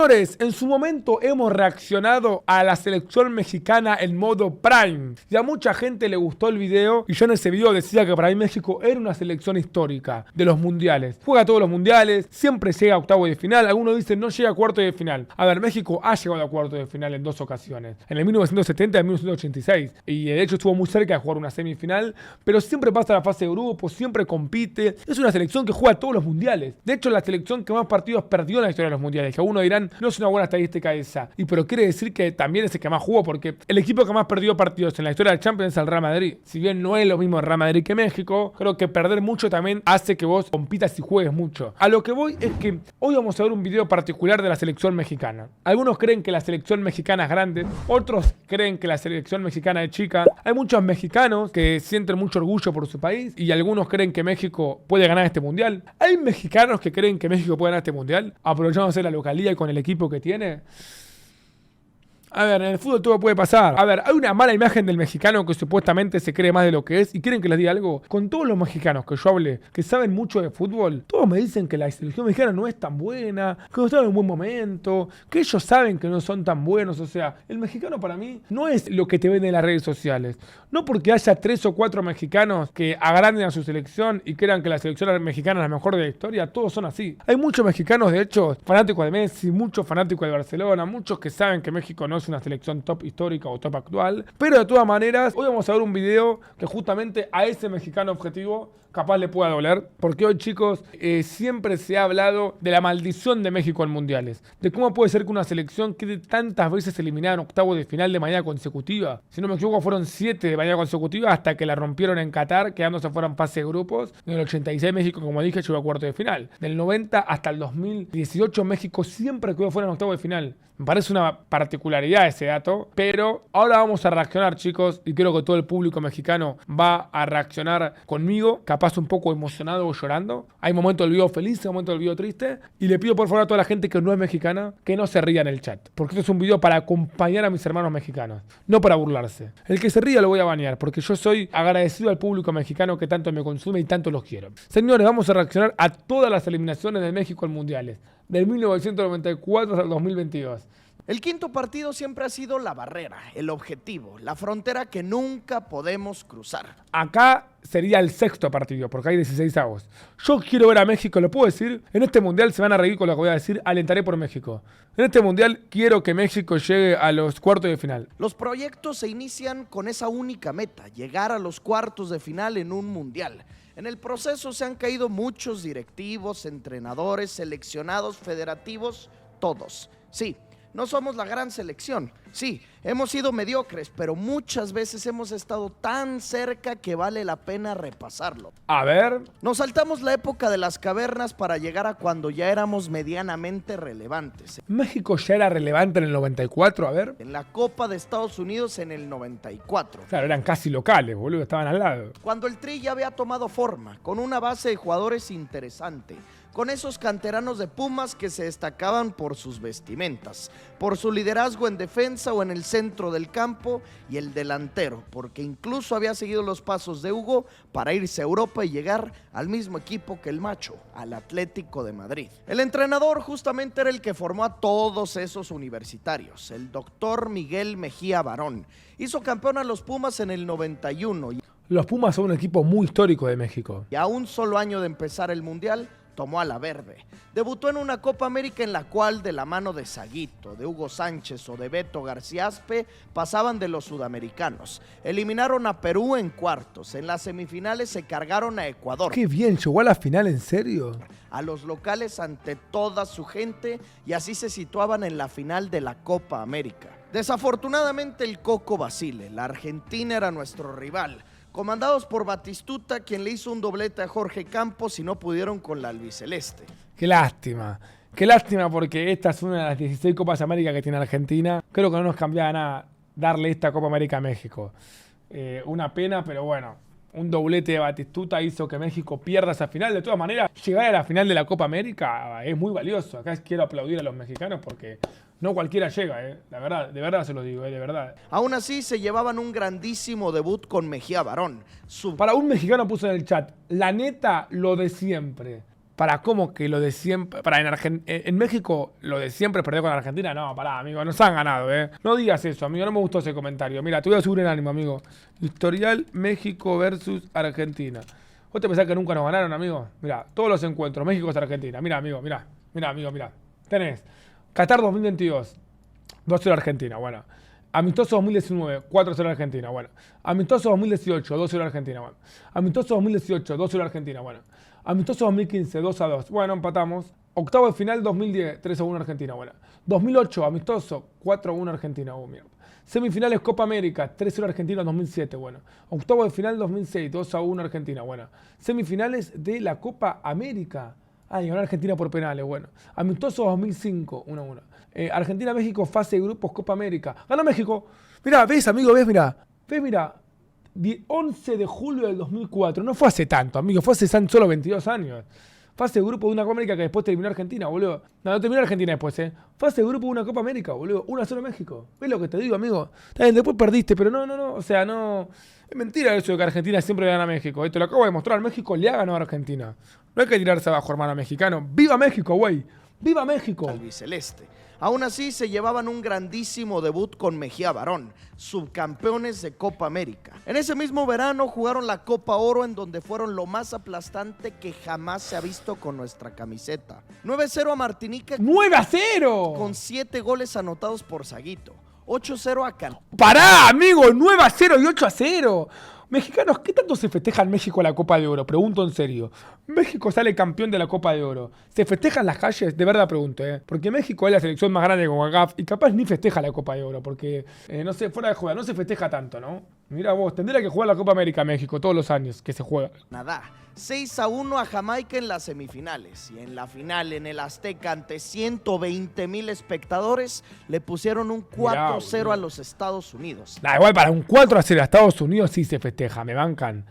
Señores, en su momento hemos reaccionado a la selección mexicana en modo Prime y a mucha gente le gustó el video y yo en ese video decía que para mí México era una selección histórica de los mundiales. Juega todos los mundiales, siempre llega a octavo de final, algunos dicen no llega a cuarto de final. A ver, México ha llegado a cuarto de final en dos ocasiones, en el 1970 y en 1986 y de hecho estuvo muy cerca de jugar una semifinal, pero siempre pasa a la fase de grupos, siempre compite. Es una selección que juega todos los mundiales. De hecho, la selección que más partidos perdió en la historia de los mundiales, que algunos dirán no es una buena estadística esa. Pero quiere decir que también es el que más jugó, porque el equipo que más perdió partidos en la historia del Champions es el Real Madrid. Si bien no es lo mismo el Real Madrid que México, creo que perder mucho también hace que vos compitas y juegues mucho. A lo que voy es que hoy vamos a ver un video particular de la selección mexicana. Algunos creen que la selección mexicana es grande, otros creen que la selección mexicana es chica. Hay muchos mexicanos que sienten mucho orgullo por su país y algunos creen que México puede ganar este mundial. Hay mexicanos que creen que México puede ganar este mundial, aprovechándose de la localía y con el equipo que tiene. A ver, en el fútbol todo puede pasar. A ver, hay una mala imagen del mexicano que supuestamente se cree más de lo que es. Y quieren que les diga algo. Con todos los mexicanos que yo hablé, que saben mucho de fútbol, todos me dicen que la selección mexicana no es tan buena, que no están en un buen momento, que ellos saben que no son tan buenos. O sea, el mexicano para mí no es lo que te ven en las redes sociales. No porque haya 3 o 4 mexicanos que agranden a su selección y crean que la selección mexicana es la mejor de la historia, todos son así. Hay muchos mexicanos, de hecho, fanáticos de Messi, muchos fanáticos de Barcelona, muchos que saben que México no es una selección top histórica o top actual, pero de todas maneras hoy vamos a ver un video que justamente a ese mexicano objetivo capaz le pueda doler, porque hoy chicos siempre se ha hablado de la maldición de México en mundiales, de cómo puede ser que una selección quede tantas veces eliminada en octavos de final de manera consecutiva. Si no me equivoco fueron 7 de manera consecutiva hasta que la rompieron en Qatar, quedándose fuera en fase de grupos. En el 86 México, como dije, llegó a cuarto de final. Del 90 hasta el 2018 México siempre quedó fuera en octavos de final. Me parece una particularidad ese dato, pero ahora vamos a reaccionar chicos y creo que todo el público mexicano va a reaccionar conmigo, capaz un poco emocionado o llorando. Hay momentos del video feliz, hay momentos del video triste y le pido por favor a toda la gente que no es mexicana que no se ría en el chat, porque esto es un video para acompañar a mis hermanos mexicanos, no para burlarse. El que se ría lo voy a banear, porque yo soy agradecido al público mexicano que tanto me consume y tanto los quiero. Señores, vamos a reaccionar a todas las eliminaciones de México en mundiales, del 1994 hasta el 2022. El quinto partido siempre ha sido la barrera, el objetivo, la frontera que nunca podemos cruzar. Acá sería el sexto partido, porque hay 16 avos. Yo quiero ver a México, ¿lo puedo decir? En este mundial se van a reír con lo que voy a decir, alentaré por México. En este mundial quiero que México llegue a los cuartos de final. Los proyectos se inician con esa única meta, llegar a los cuartos de final en un mundial. En el proceso se han caído muchos directivos, entrenadores, seleccionados, federativos, todos. Sí. No somos la gran selección, sí, hemos sido mediocres, pero muchas veces hemos estado tan cerca que vale la pena repasarlo. A ver. Nos saltamos la época de las cavernas para llegar a cuando ya éramos medianamente relevantes. México ya era relevante en el 94, a ver. En la Copa de Estados Unidos en el 94. Claro, eran casi locales, boludo, estaban al lado. Cuando el Tri ya había tomado forma, con una base de jugadores interesante. Con esos canteranos de Pumas que se destacaban por sus vestimentas, por su liderazgo en defensa o en el centro del campo y el delantero, porque incluso había seguido los pasos de Hugo para irse a Europa y llegar al mismo equipo que el macho, al Atlético de Madrid. El entrenador justamente era el que formó a todos esos universitarios, el doctor Miguel Mejía Barón. Hizo campeón a los Pumas en el 91. Los Pumas son un equipo muy histórico de México. Y a un solo año de empezar el Mundial, tomó a la verde. Debutó en una Copa América en la cual de la mano de Saguito, de Hugo Sánchez o de Beto García Aspe pasaban de los sudamericanos. Eliminaron a Perú en cuartos. En las semifinales se cargaron a Ecuador. ¡Qué bien! ¿Llegó a la final en serio? A los locales ante toda su gente y así se situaban en la final de la Copa América. Desafortunadamente el Coco Basile, la Argentina era nuestro rival. Comandados por Batistuta, quien le hizo un doblete a Jorge Campos y no pudieron con la albiceleste. Qué lástima porque esta es una de las 16 Copas América que tiene Argentina. Creo que no nos cambiaba nada darle esta Copa América a México. Una pena, pero bueno, un doblete de Batistuta hizo que México pierda esa final. De todas maneras, llegar a la final de la Copa América es muy valioso. Acá quiero aplaudir a los mexicanos porque no cualquiera llega, la verdad, de verdad se lo digo, de verdad. Aún así se llevaban un grandísimo debut con Mejía Barón. Para un mexicano puso en el chat, la neta, lo de siempre. Para cómo que lo de siempre. Para en México lo de siempre es perder con Argentina. No, pará, amigo, nos han ganado, No digas eso, amigo, no me gustó ese comentario. Mira, te voy a subir en ánimo, amigo. Historial México versus Argentina. ¿Vos te pensás que nunca nos ganaron, amigo? Mira, todos los encuentros, México versus Argentina. Mira, amigo, mira. Mira, amigo, mira. Tenés Qatar 2022, 2-0 Argentina, bueno. Amistoso 2019, 4-0 Argentina, bueno. Amistoso 2018, 2-0 Argentina, bueno. Amistoso 2018, 2-0 Argentina, bueno. Amistoso 2015, 2-2, bueno, empatamos. Octavo de final 2010, 3-1 Argentina, bueno. 2008, amistoso, 4-1 Argentina, mierda. Semifinales Copa América, 3-0 Argentina en 2007, bueno. Octavo de final 2006, 2-1 Argentina, bueno. Semifinales de la Copa América. Ganó Argentina por penales, bueno. Amistoso 2005, 1-1. Argentina-México, fase de grupos, Copa América. Ganó México. Mirá, ves, amigo, ves, mirá. Ves, mirá. 11 de julio del 2004. No fue hace tanto, amigo. Fue hace solo 22 años. Fase de grupo de una Copa América que después terminó Argentina, boludo. No terminó Argentina después, Fase de grupo de una Copa América, boludo. 1-0 México. ¿Ves lo que te digo, amigo? También después perdiste, pero no. O sea, no. Es mentira eso de que Argentina siempre le gana a México. Esto lo acabo de demostrar. México le ha ganado a Argentina. No hay que tirarse abajo, hermano mexicano. ¡Viva México, güey! ¡Viva México! Albiceleste. Aún así, se llevaban un grandísimo debut con Mejía Barón, subcampeones de Copa América. En ese mismo verano jugaron la Copa Oro, en donde fueron lo más aplastante que jamás se ha visto con nuestra camiseta. 9-0 a Martinica. ¡9-0! Con 7 goles anotados por Zaguito. 8-0 a Can. ¡Pará, amigo! 9-0 y 8-0. Mexicanos, ¿qué tanto se festeja en México la Copa de Oro? Pregunto en serio. México sale campeón de la Copa de Oro. ¿Se festeja en las calles? De verdad pregunto, Porque México es la selección más grande de CONCACAF y capaz ni festeja la Copa de Oro, porque, no sé, fuera de juega, no se festeja tanto, ¿no? Mira vos, tendría que jugar la Copa América México todos los años que se juega. Nada. 6-1 a Jamaica en las semifinales. Y en la final, en el Azteca, ante 120,000 espectadores, le pusieron un 4-0 a los Estados Unidos. Da igual, para un 4-0 a Estados Unidos sí se festeja, me bancan.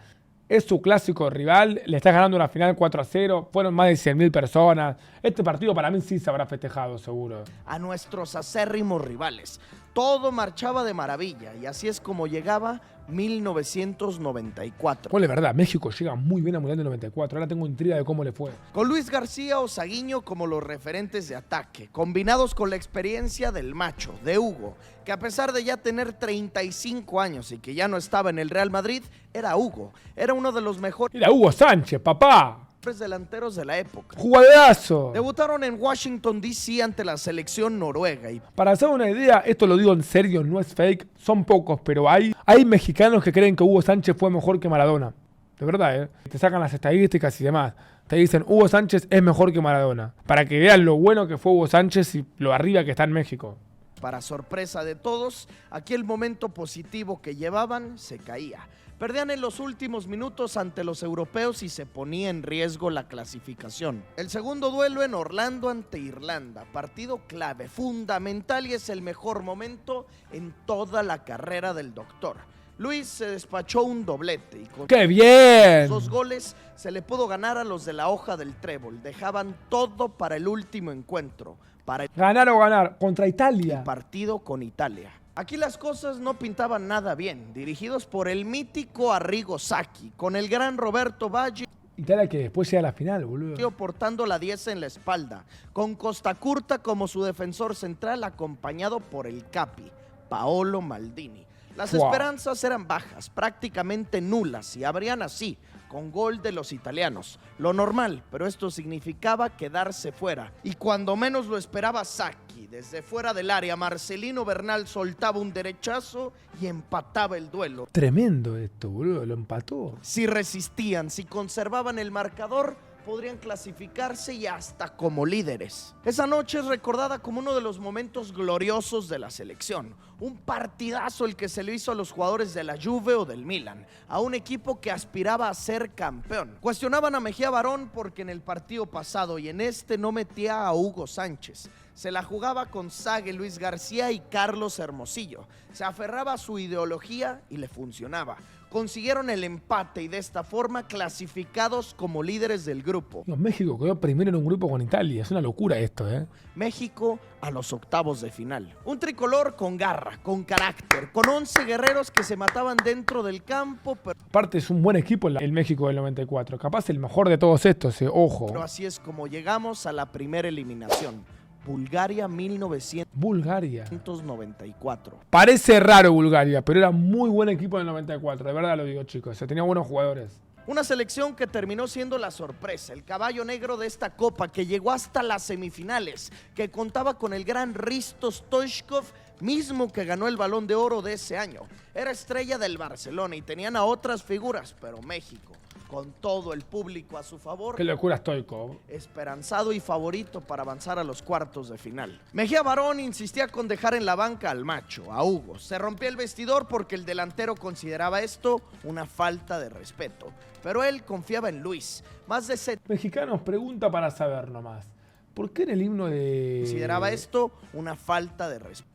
Es su clásico rival, le está ganando una final 4-0, fueron más de 100,000 personas. Este partido para mí sí se habrá festejado, seguro. A nuestros acérrimos rivales. Todo marchaba de maravilla y así es como llegaba 1994. Pues de verdad, México llega muy bien a Mundial del 94, ahora tengo intriga de cómo le fue. Con Luis García o Zaguiño como los referentes de ataque, combinados con la experiencia del macho, de Hugo, que a pesar de ya tener 35 años y que ya no estaba en el Real Madrid, era Hugo, era uno de los mejores. Era Hugo Sánchez, papá. Delanteros de la época. ¡Jugadorazo! Debutaron en Washington, D.C. ante la selección noruega. Para hacer una idea, esto lo digo en serio, no es fake, son pocos, pero hay mexicanos que creen que Hugo Sánchez fue mejor que Maradona. De verdad, Te sacan las estadísticas y demás. Te dicen, Hugo Sánchez es mejor que Maradona. Para que vean lo bueno que fue Hugo Sánchez y lo arriba que está en México. Para sorpresa de todos, aquel momento positivo que llevaban se caía. Perdían en los últimos minutos ante los europeos y se ponía en riesgo la clasificación. El segundo duelo en Orlando ante Irlanda, partido clave, fundamental y es el mejor momento en toda la carrera del doctor. Luis se despachó un doblete y con ¡qué bien! 2 goles se le pudo ganar a los de la hoja del trébol. Dejaban todo para el último encuentro. Para ganar o ganar contra Italia. El partido con Italia. Aquí las cosas no pintaban nada bien, dirigidos por el mítico Arrigo Sacchi, con el gran Roberto Baggio. Italia que después llega a la final, boludo. Portando la 10 en la espalda, con Costa Curta como su defensor central, acompañado por el Capi, Paolo Maldini. Las esperanzas eran bajas, prácticamente nulas, y abrían así, con gol de los italianos. Lo normal, pero esto significaba quedarse fuera. Y cuando menos lo esperaba Sacchi, desde fuera del área, Marcelino Bernal soltaba un derechazo y empataba el duelo. Tremendo esto, boludo, lo empató. Si resistían, si conservaban el marcador, podrían clasificarse y hasta como líderes. Esa noche es recordada como uno de los momentos gloriosos de la selección. Un partidazo el que se le hizo a los jugadores de la Juve o del Milan, a un equipo que aspiraba a ser campeón. Cuestionaban a Mejía Barón porque en el partido pasado y en este no metía a Hugo Sánchez. Se la jugaba con Sague, Luis García y Carlos Hermosillo. Se aferraba a su ideología y le funcionaba. Consiguieron el empate y de esta forma clasificados como líderes del grupo. México quedó primero en un grupo con Italia. Es una locura esto, ¿eh? México a los octavos de final. Un tricolor con garra, con carácter, con 11 guerreros que se mataban dentro del campo. Aparte es un buen equipo el México del 94. Capaz el mejor de todos estos, ojo. Pero así es como llegamos a la primera eliminación. Bulgaria 1994. Parece raro Bulgaria, pero era muy buen equipo en el 94, de verdad lo digo, chicos. Tenía buenos jugadores. Una selección que terminó siendo la sorpresa, el caballo negro de esta copa, que llegó hasta las semifinales, que contaba con el gran Hristo Stoichkov, mismo que ganó el Balón de Oro de ese año. Era estrella del Barcelona y tenían a otras figuras, pero México, con todo el público a su favor. Qué locura Stoichkov. Esperanzado y favorito para avanzar a los cuartos de final. Mejía Barón insistía con dejar en la banca al macho, a Hugo. Se rompía el vestidor porque el delantero consideraba esto una falta de respeto. Pero él confiaba en Luis. Más de Mexicanos pregunta para saber nomás. ¿Por qué en el himno de...? Consideraba esto una falta de respeto.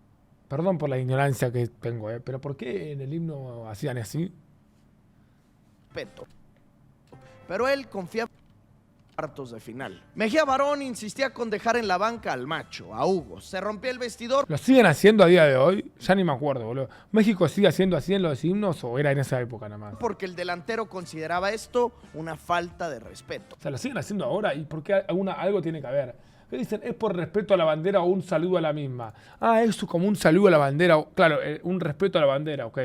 Perdón por la ignorancia que tengo, pero ¿por qué en el himno hacían así? Pero él confiaba en cuartos de final. Mejía Barón insistía con dejar en la banca al macho, a Hugo. Se rompía el vestidor. ¿Lo siguen haciendo a día de hoy? Ya ni me acuerdo, boludo. ¿México sigue haciendo así en los himnos o era en esa época nada más? Porque el delantero consideraba esto una falta de respeto. O sea, ¿lo siguen haciendo ahora? ¿Y por qué algo tiene que haber? ¿Qué dicen? ¿Es por respeto a la bandera o un saludo a la misma? Ah, eso como un saludo a la bandera. Claro, un respeto a la bandera, ok.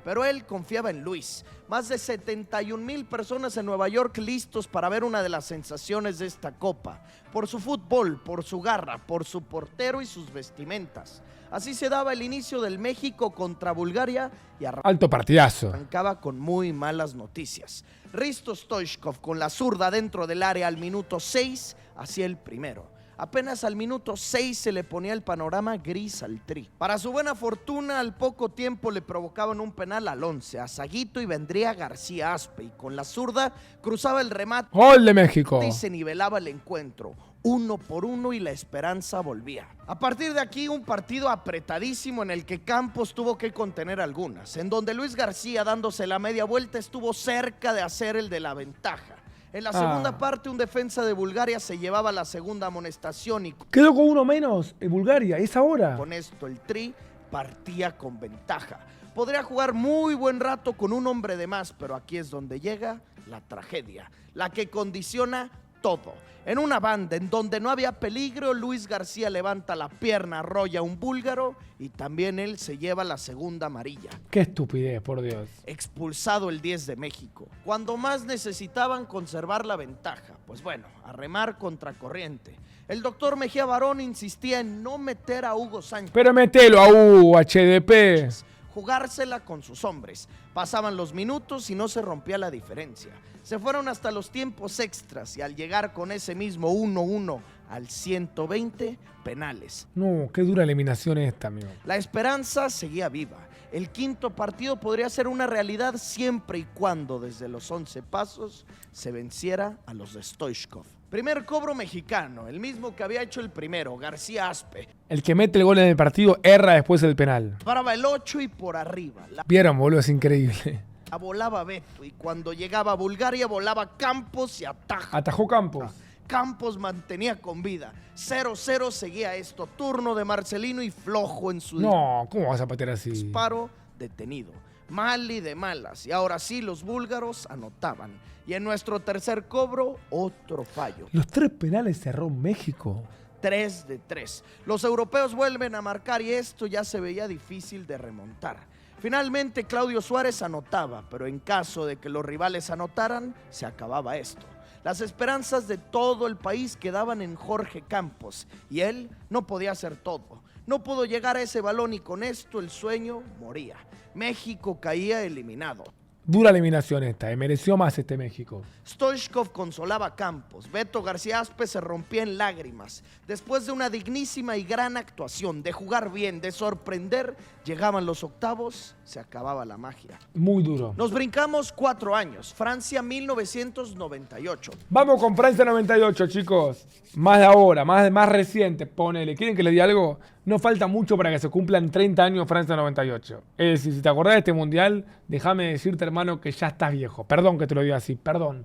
Pero él confiaba en Luis. Más de 71,000 personas en Nueva York listos para ver una de las sensaciones de esta copa. Por su fútbol, por su garra, por su portero y sus vestimentas. Así se daba el inicio del México contra Bulgaria y alto partidazo. Arrancaba con muy malas noticias. Hristo Stoichkov con la zurda dentro del área al minuto 6 hacía el primero. Apenas al minuto 6 se le ponía el panorama gris al Tri. Para su buena fortuna, al poco tiempo le provocaban un penal al 11, a Saguito, y vendría García Aspe, y con la zurda cruzaba el remate. ¡Gol de México! Y se nivelaba el encuentro, 1-1, y la esperanza volvía. A partir de aquí, un partido apretadísimo en el que Campos tuvo que contener algunas, en donde Luis García, dándose la media vuelta, estuvo cerca de hacer el de la ventaja. En la segunda parte, un defensa de Bulgaria se llevaba la segunda amonestación y quedó con uno menos en Bulgaria, es ahora. Con esto el Tri partía con ventaja. Podría jugar muy buen rato con un hombre de más, pero aquí es donde llega la tragedia, la que condiciona todo. En una banda en donde no había peligro, Luis García levanta la pierna, arrolla a un búlgaro y también él se lleva la segunda amarilla. Qué estupidez, por Dios. Expulsado el 10 de México. Cuando más necesitaban conservar la ventaja, pues bueno, a remar contracorriente. El doctor Mejía Barón insistía en no meter a Hugo Sánchez. Pero metelo a Hugo, HDP. Jugársela con sus hombres. Pasaban los minutos y no se rompía la diferencia. Se fueron hasta los tiempos extras y al llegar con ese mismo 1-1 al 120, penales. No, qué dura eliminación esta, amigo. La esperanza seguía viva. El quinto partido podría ser una realidad siempre y cuando desde los 11 pasos se venciera a los de Stoichkov. Primer cobro mexicano, el mismo que había hecho el primero, García Aspe. El que mete el gol en el partido erra después el penal. Paraba el 8 y por arriba. Vieron, boludo, es increíble. Volaba Beto y cuando llegaba a Bulgaria volaba Campos y ataja. Atajó Campos. Campos mantenía con vida. 0-0 seguía esto. Turno de Marcelino y flojo en su... No, ¿cómo vas a patear así? Disparo detenido. Mal y de malas. Y ahora sí los búlgaros anotaban. Y en nuestro tercer cobro, otro fallo. Los 3 penales cerró México. 3 de 3. Los europeos vuelven a marcar y esto ya se veía difícil de remontar. Finalmente Claudio Suárez anotaba, pero en caso de que los rivales anotaran, se acababa esto. Las esperanzas de todo el país quedaban en Jorge Campos y él no podía hacer todo. No pudo llegar a ese balón y con esto el sueño moría. México caía eliminado. Dura eliminación esta, mereció más este México. Stoichkov consolaba a Campos, Beto García Aspe se rompía en lágrimas. Después de una dignísima y gran actuación, de jugar bien, de sorprender, llegaban los octavos, se acababa la magia. Muy duro. Nos brincamos 4 años, Francia 1998. Vamos con Francia 98, chicos. Más de ahora, más reciente, ponele. ¿Quieren que le diga algo? No falta mucho para que se cumplan 30 años Francia 98. Es decir, si te acordás de este mundial, déjame decirte, hermano, que ya estás viejo. Perdón que te lo diga así, perdón.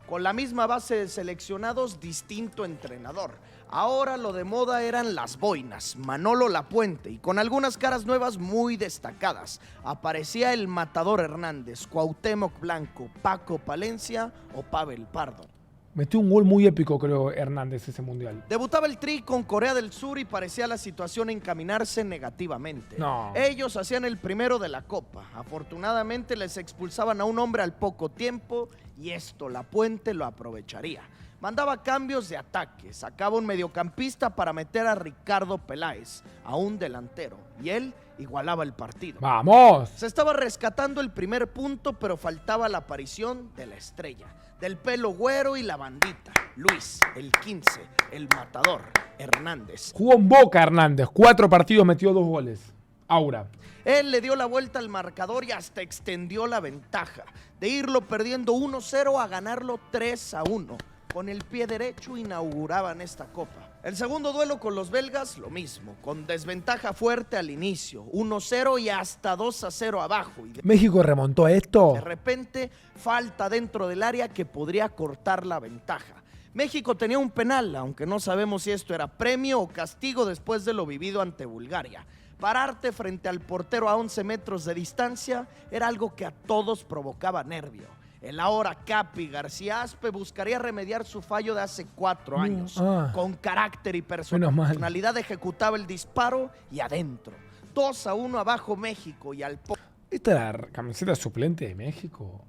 Con la misma base de seleccionados, distinto entrenador. Ahora lo de moda eran las boinas, Manolo Lapuente, y con algunas caras nuevas muy destacadas. Aparecía el Matador Hernández, Cuauhtémoc Blanco, Paco Palencia o Pavel Pardo. Metió un gol muy épico, creo, Hernández, ese mundial. Debutaba el Tri con Corea del Sur y parecía la situación encaminarse negativamente. No. Ellos hacían el primero de la Copa. Afortunadamente les expulsaban a un hombre al poco tiempo y esto Lapuente lo aprovecharía. Mandaba cambios de ataque, sacaba un mediocampista para meter a Ricardo Peláez, a un delantero, y él igualaba el partido. ¡Vamos! Se estaba rescatando el primer punto, pero faltaba la aparición de la estrella, del pelo güero y la bandita, Luis, el 15, el matador, Hernández. Jugó en Boca Hernández, 4 partidos, metió 2 goles. Aura. Él le dio la vuelta al marcador y hasta extendió la ventaja, de irlo perdiendo 1-0 a ganarlo 3-1. Con el pie derecho inauguraban esta copa. El segundo duelo con los belgas, lo mismo, con desventaja fuerte al inicio, 1-0 y hasta 2-0 abajo. Y ¿México remontó esto? de repente, falta dentro del área que podría cortar la ventaja. México tenía un penal, aunque no sabemos si esto era premio o castigo después de lo vivido ante Bulgaria. Pararte frente al portero a 11 metros de distancia era algo que a todos provocaba nervio. El ahora Capi García Aspe buscaría remediar su fallo de hace 4 años. Con carácter y personalidad ejecutaba el disparo y adentro. 2-1 abajo México y al poco. ¿Esta es la camiseta suplente de México?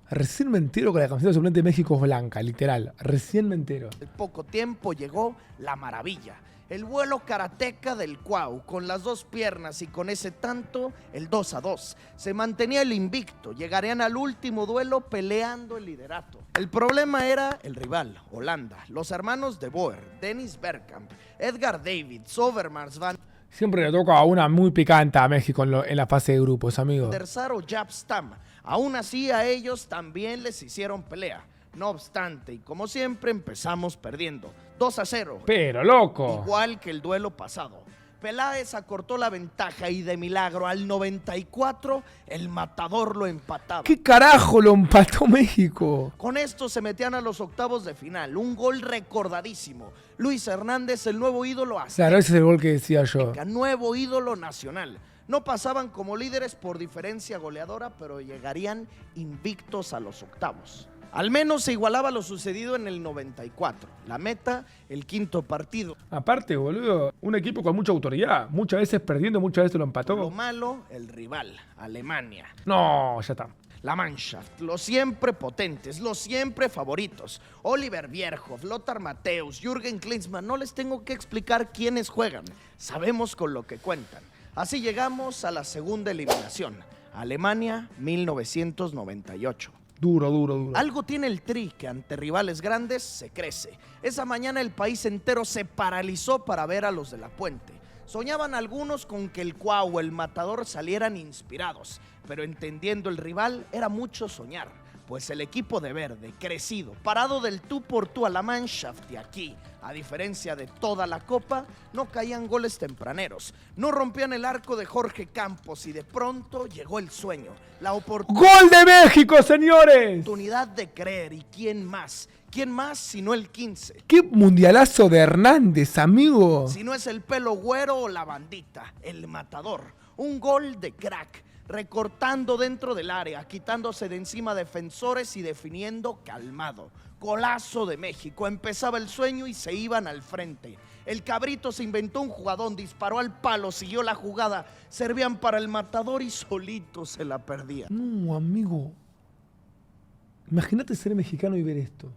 Recién me entero que la camiseta suplente de México es blanca, literal. Recién me entero. Al poco tiempo llegó la maravilla. El vuelo karateca del Cuau, con las 2 piernas y con ese tanto, el 2-2. Se mantenía el invicto, llegarían al último duelo peleando el liderato. El problema era el rival, Holanda, los hermanos de Boer, Dennis Bergkamp, Edgar Davids, Overmars van Siempre le toca a una muy picante a México en la fase de grupos, amigo. der Sar o Jaap Stam. Aún así a ellos también les hicieron pelea. No obstante, y como siempre empezamos perdiendo, 2-0. Pero loco. Igual que el duelo pasado. Peláez acortó la ventaja y de milagro al 94 el matador lo empataba. ¿Qué carajo lo empató México? Con esto se metían a los octavos de final. Un gol recordadísimo. Luis Hernández, el nuevo ídolo azteca. Claro, ese es el gol que decía yo. Nuevo ídolo nacional. No pasaban como líderes por diferencia goleadora, pero llegarían invictos a los octavos. Al menos se igualaba lo sucedido en el 94. La meta, el 5º partido. Aparte, boludo, un equipo con mucha autoridad. Muchas veces perdiendo, muchas veces lo empató. Lo malo, el rival, Alemania. No, ya está. La Mannschaft, los siempre potentes, los siempre favoritos. Oliver Bierhoff, Lothar Matthäus, Jürgen Klinsmann. No les tengo que explicar quiénes juegan. Sabemos con lo que cuentan. Así llegamos a la segunda eliminación. Alemania, 1998. Duro. Algo tiene el Tri que ante rivales grandes se crece. Esa mañana el país entero se paralizó para ver a los de Lapuente. Soñaban algunos con que el Cuau o el Matador salieran inspirados, pero entendiendo el rival era mucho soñar, pues el equipo de verde, crecido, parado del tú por tú a la Mannschaft y aquí, a diferencia de toda la Copa, no caían goles tempraneros, no rompían el arco de Jorge Campos y de pronto llegó el sueño, la oportunidad. ¡Gol de México, señores! De creer, ¿y quién más? ¿Quién más sino el 15? ¡Qué mundialazo de Hernández, amigo! Si no es el pelo güero o la bandita, el matador. Un gol de crack, recortando dentro del área, quitándose de encima defensores y definiendo calmado. Golazo de México, empezaba el sueño y se iban al frente. El Cabrito se inventó un jugadón, disparó al palo, siguió la jugada, servían para el matador y solito se la perdía. No, amigo. Imagínate ser mexicano y ver esto.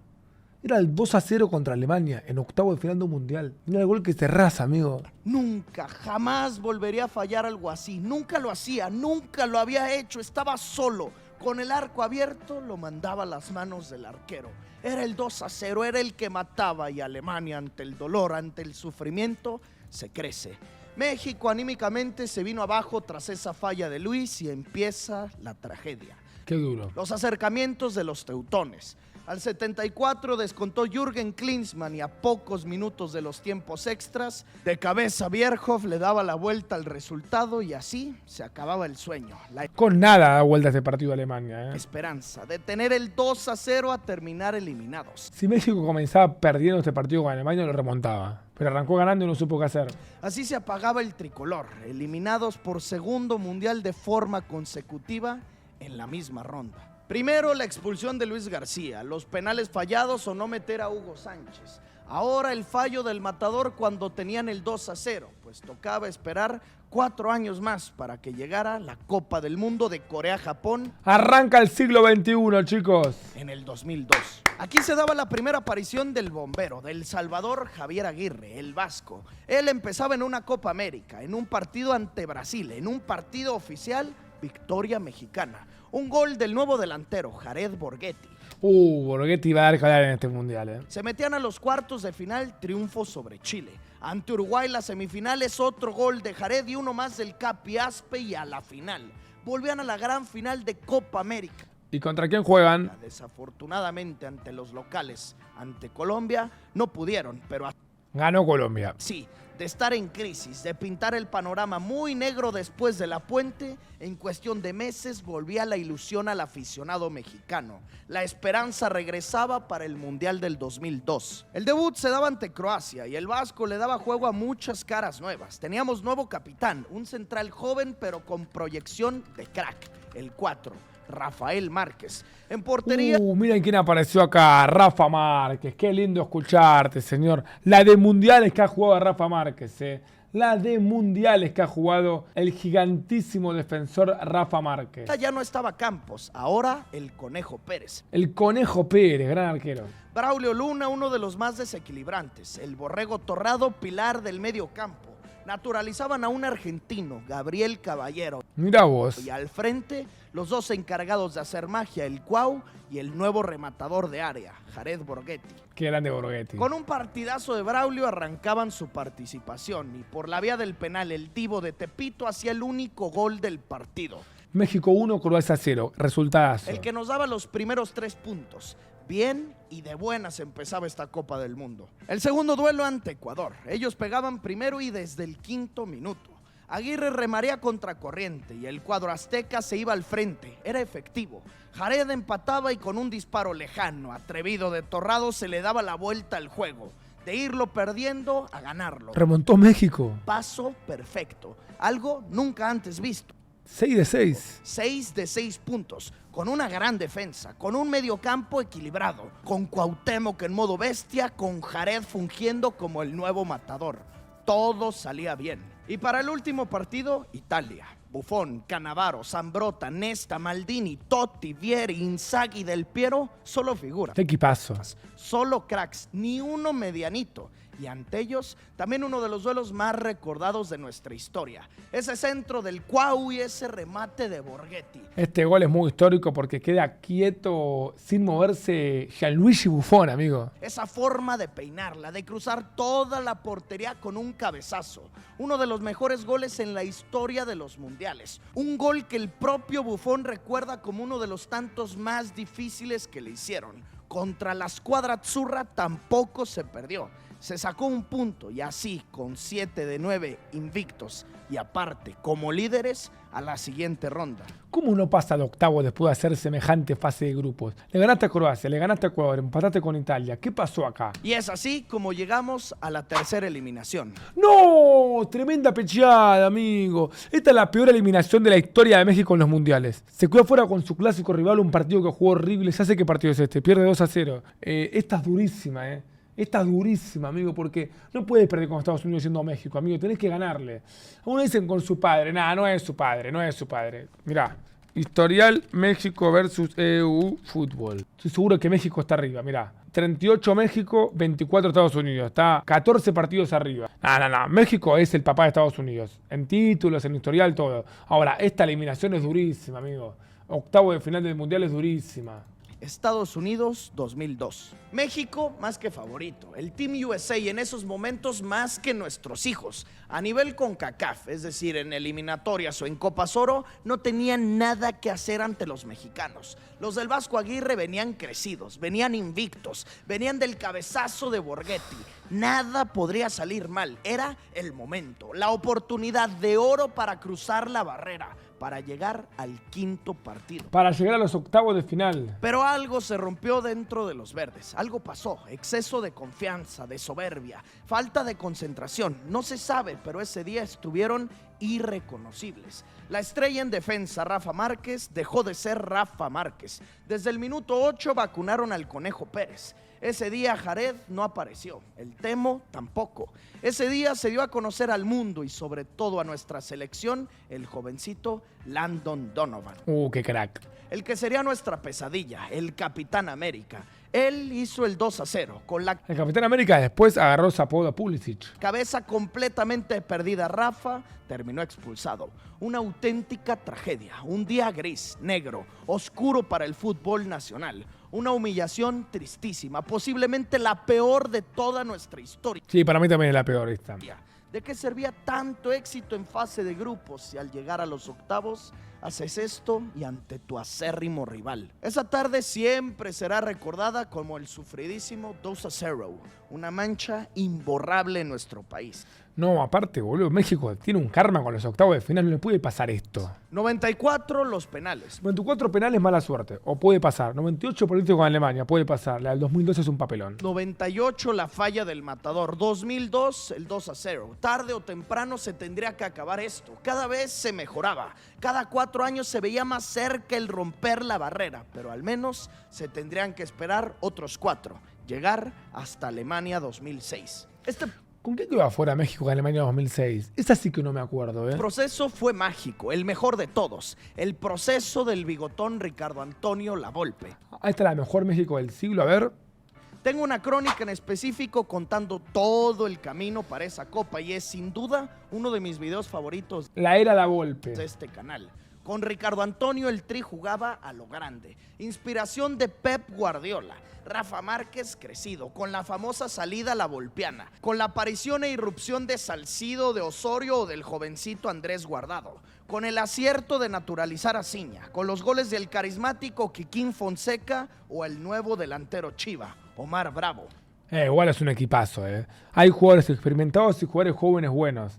Era el 2-0 contra Alemania en octavo de final de un mundial. Mira el gol que cerrás, amigo. Nunca, jamás volvería a fallar algo así. Nunca lo hacía, nunca lo había hecho. Estaba solo, Con el arco abierto lo mandaba a las manos del arquero. Era el 2-0, era el que mataba, y Alemania, ante el dolor, ante el sufrimiento, se crece. México anímicamente se vino abajo tras esa falla de Luis y empieza la tragedia. Qué duro. Los acercamientos de los teutones. Al 74 descontó Jürgen Klinsmann y a pocos minutos de los tiempos extras, de cabeza Bierhoff le daba la vuelta al resultado y así se acababa el sueño. La Con nada da vuelta este partido a Alemania, ¿eh? esperanza de tener el 2-0 a terminar eliminados. Si México comenzaba perdiendo este partido con Alemania, lo remontaba. Pero arrancó ganando y no supo qué hacer. Así se apagaba el tricolor, eliminados por segundo mundial de forma consecutiva en la misma ronda. Primero la expulsión de Luis García, los penales fallados o no meter a Hugo Sánchez. Ahora el fallo del Matador cuando tenían el 2-0, pues tocaba esperar 4 años más para que llegara la Copa del Mundo de Corea-Japón. Arranca el siglo XXI, chicos. En el 2002. Aquí se daba la primera aparición del bombero, del Salvador Javier Aguirre, el vasco. Él empezaba en una Copa América, en un partido ante Brasil, en un partido oficial, victoria mexicana. Un gol del nuevo delantero, Jared Borghetti. Borghetti va a dar que hablar en este mundial, ¿eh? Se metían a los cuartos de final, triunfo sobre Chile. Ante Uruguay, las semifinales, otro gol de Jared y uno más del Capi Aspe, y a la final. Volvían a la gran final de Copa América. ¿Y contra quién juegan? Desafortunadamente, ante los locales, ante Colombia, no pudieron, pero Ganó Colombia. sí, de estar en crisis, de pintar el panorama muy negro después de la puente, en cuestión de meses volvía la ilusión al aficionado mexicano. La esperanza regresaba para el Mundial del 2002. El debut se daba ante Croacia y el vasco le daba juego a muchas caras nuevas. Teníamos nuevo capitán, un central joven pero con proyección de crack, el 4. Rafael Márquez. En portería. Miren quién apareció acá, Rafa Márquez. Qué lindo escucharte, señor. La de mundiales que ha jugado Rafa Márquez, La de mundiales que ha jugado el gigantísimo defensor Rafa Márquez. Ya no estaba Campos, ahora el Conejo Pérez. El Conejo Pérez, gran arquero. Braulio Luna, uno de los más desequilibrantes. El Borrego Torrado, pilar del medio campo. Naturalizaban a un argentino, Gabriel Caballero. Mirá vos. Y al frente, los dos encargados de hacer magia, el Cuau y el nuevo rematador de área, Jared Borghetti. Qué grande Borghetti. Con un partidazo de Braulio arrancaban su participación y por la vía del penal el Divo de Tepito hacía el único gol del partido. México 1, Croacia 0. Resultazo. El que nos daba los primeros 3 puntos. Bien y de buenas empezaba esta Copa del Mundo. El segundo duelo ante Ecuador. Ellos pegaban primero y desde el 5º minuto. Aguirre remaría contracorriente y el cuadro azteca se iba al frente. Era efectivo. Jared empataba y con un disparo lejano, atrevido de Torrado, se le daba la vuelta al juego. De irlo perdiendo a ganarlo. Remontó México. Paso perfecto. Algo nunca antes visto. 6 de 6. 6 de 6 puntos, con una gran defensa, con un mediocampo equilibrado, con Cuauhtémoc en modo bestia, con Jared fungiendo como el nuevo matador. Todo salía bien. Y para el último partido, Italia. Buffon, Cannavaro, Zambrotta, Nesta, Maldini, Totti, Vieri, Inzaghi, Del Piero, solo figuras. Qué equipazo. Solo cracks, ni uno medianito. Y ante ellos, también uno de los duelos más recordados de nuestra historia. Ese centro del Cuau y ese remate de Borghetti. Este gol es muy histórico porque queda quieto, sin moverse, Gianluigi Buffon, amigo. Esa forma de peinarla, de cruzar toda la portería con un cabezazo. Uno de los mejores goles en la historia de los mundiales. Un gol que el propio Buffon recuerda como uno de los tantos más difíciles que le hicieron. Contra la Squadra Azzurra tampoco se perdió. Se sacó un punto y así, con 7 de 9 invictos y aparte como líderes, a la siguiente ronda. ¿Cómo uno pasa de octavo después de hacer semejante fase de grupos? Le ganaste a Croacia, le ganaste a Ecuador, empataste con Italia. ¿Qué pasó acá? Y es así como llegamos a la tercera eliminación. ¡No! Tremenda pecheada, amigo. Esta es la peor eliminación de la historia de México en los mundiales. Se quedó fuera con su clásico rival, un partido que jugó horrible. Ya sé qué partido es este, pierde 2-0. Esta es durísima, Esta es durísima, amigo, porque no puedes perder con Estados Unidos siendo México, amigo. Tenés que ganarle. Uno dicen con su padre. Nada, no es su padre, no es su padre. Mirá, historial México versus EU fútbol. Estoy seguro que México está arriba, mirá. 38 México, 24 Estados Unidos. Está 14 partidos arriba. No. México es el papá de Estados Unidos. En títulos, en historial, todo. Ahora, esta eliminación es durísima, amigo. octavo de final del Mundial es durísima. Estados Unidos 2002. México más que favorito. El Team USA en esos momentos más que nuestros hijos. A nivel CONCACAF, es decir, en eliminatorias o en Copas Oro, no tenían nada que hacer ante los mexicanos. Los del Vasco Aguirre venían crecidos, venían invictos, venían del cabezazo de Borghetti. Nada podría salir mal. Era el momento, la oportunidad de oro para cruzar la barrera, para llegar al quinto partido. Para llegar a los octavos de final. Pero algo se rompió dentro de los verdes. Algo pasó. Exceso de confianza, de soberbia, falta de concentración. No se sabe, pero ese día estuvieron irreconocibles. La estrella en defensa, Rafa Márquez, dejó de ser Rafa Márquez. Desde el minuto 8 vacunaron al Conejo Pérez. Ese día Jared no apareció, el Temo tampoco. Ese día se dio a conocer al mundo y sobre todo a nuestra selección el jovencito Landon Donovan. Qué crack. El que sería nuestra pesadilla, el Capitán América. Él hizo el 2-0 con la El Capitán América después agarró ese apodo a Pulisic. cabeza completamente perdida. Rafa terminó expulsado. Una auténtica tragedia, un día gris, negro, oscuro para el fútbol nacional. Una humillación tristísima, posiblemente la peor de toda nuestra historia. Sí, para mí también es la peor esta. ¿De qué servía tanto éxito en fase de grupos si al llegar a los octavos haces esto y ante tu acérrimo rival? Esa tarde siempre será recordada como el sufridísimo 2-0, una mancha imborrable en nuestro país. No, aparte, boludo, México tiene un karma con los octavos de final, no le puede pasar esto. 94 los penales. 94 penales, mala suerte, o puede pasar. 98 político con Alemania, puede pasar. La del 2012 es un papelón. 98 la falla del matador. 2002 el 2-0. Tarde o temprano se tendría que acabar esto. Cada vez se mejoraba. Cada 4 años se veía más cerca el romper la barrera. Pero al menos se tendrían que esperar otros 4. Llegar hasta Alemania 2006. ¿Con qué quedó afuera México con Alemania 2006? Esa sí que no me acuerdo, El proceso fue mágico, el mejor de todos. El proceso del bigotón Ricardo Antonio Lavolpe. Ahí está la mejor México del siglo, a ver. Tengo una crónica en específico contando todo el camino para esa copa y es sin duda uno de mis videos favoritos La era Lavolpe. de este canal. Con Ricardo Antonio el Tri jugaba a lo grande. Inspiración de Pep Guardiola. Rafa Márquez crecido, con la famosa salida la volpiana, con la aparición e irrupción de Salcido, de Osorio o del jovencito Andrés Guardado, con el acierto de naturalizar a Ciña, con los goles del carismático Kikín Fonseca o el nuevo delantero Chiva, Omar Bravo. Igual es un equipazo, Hay jugadores experimentados y jugadores jóvenes buenos.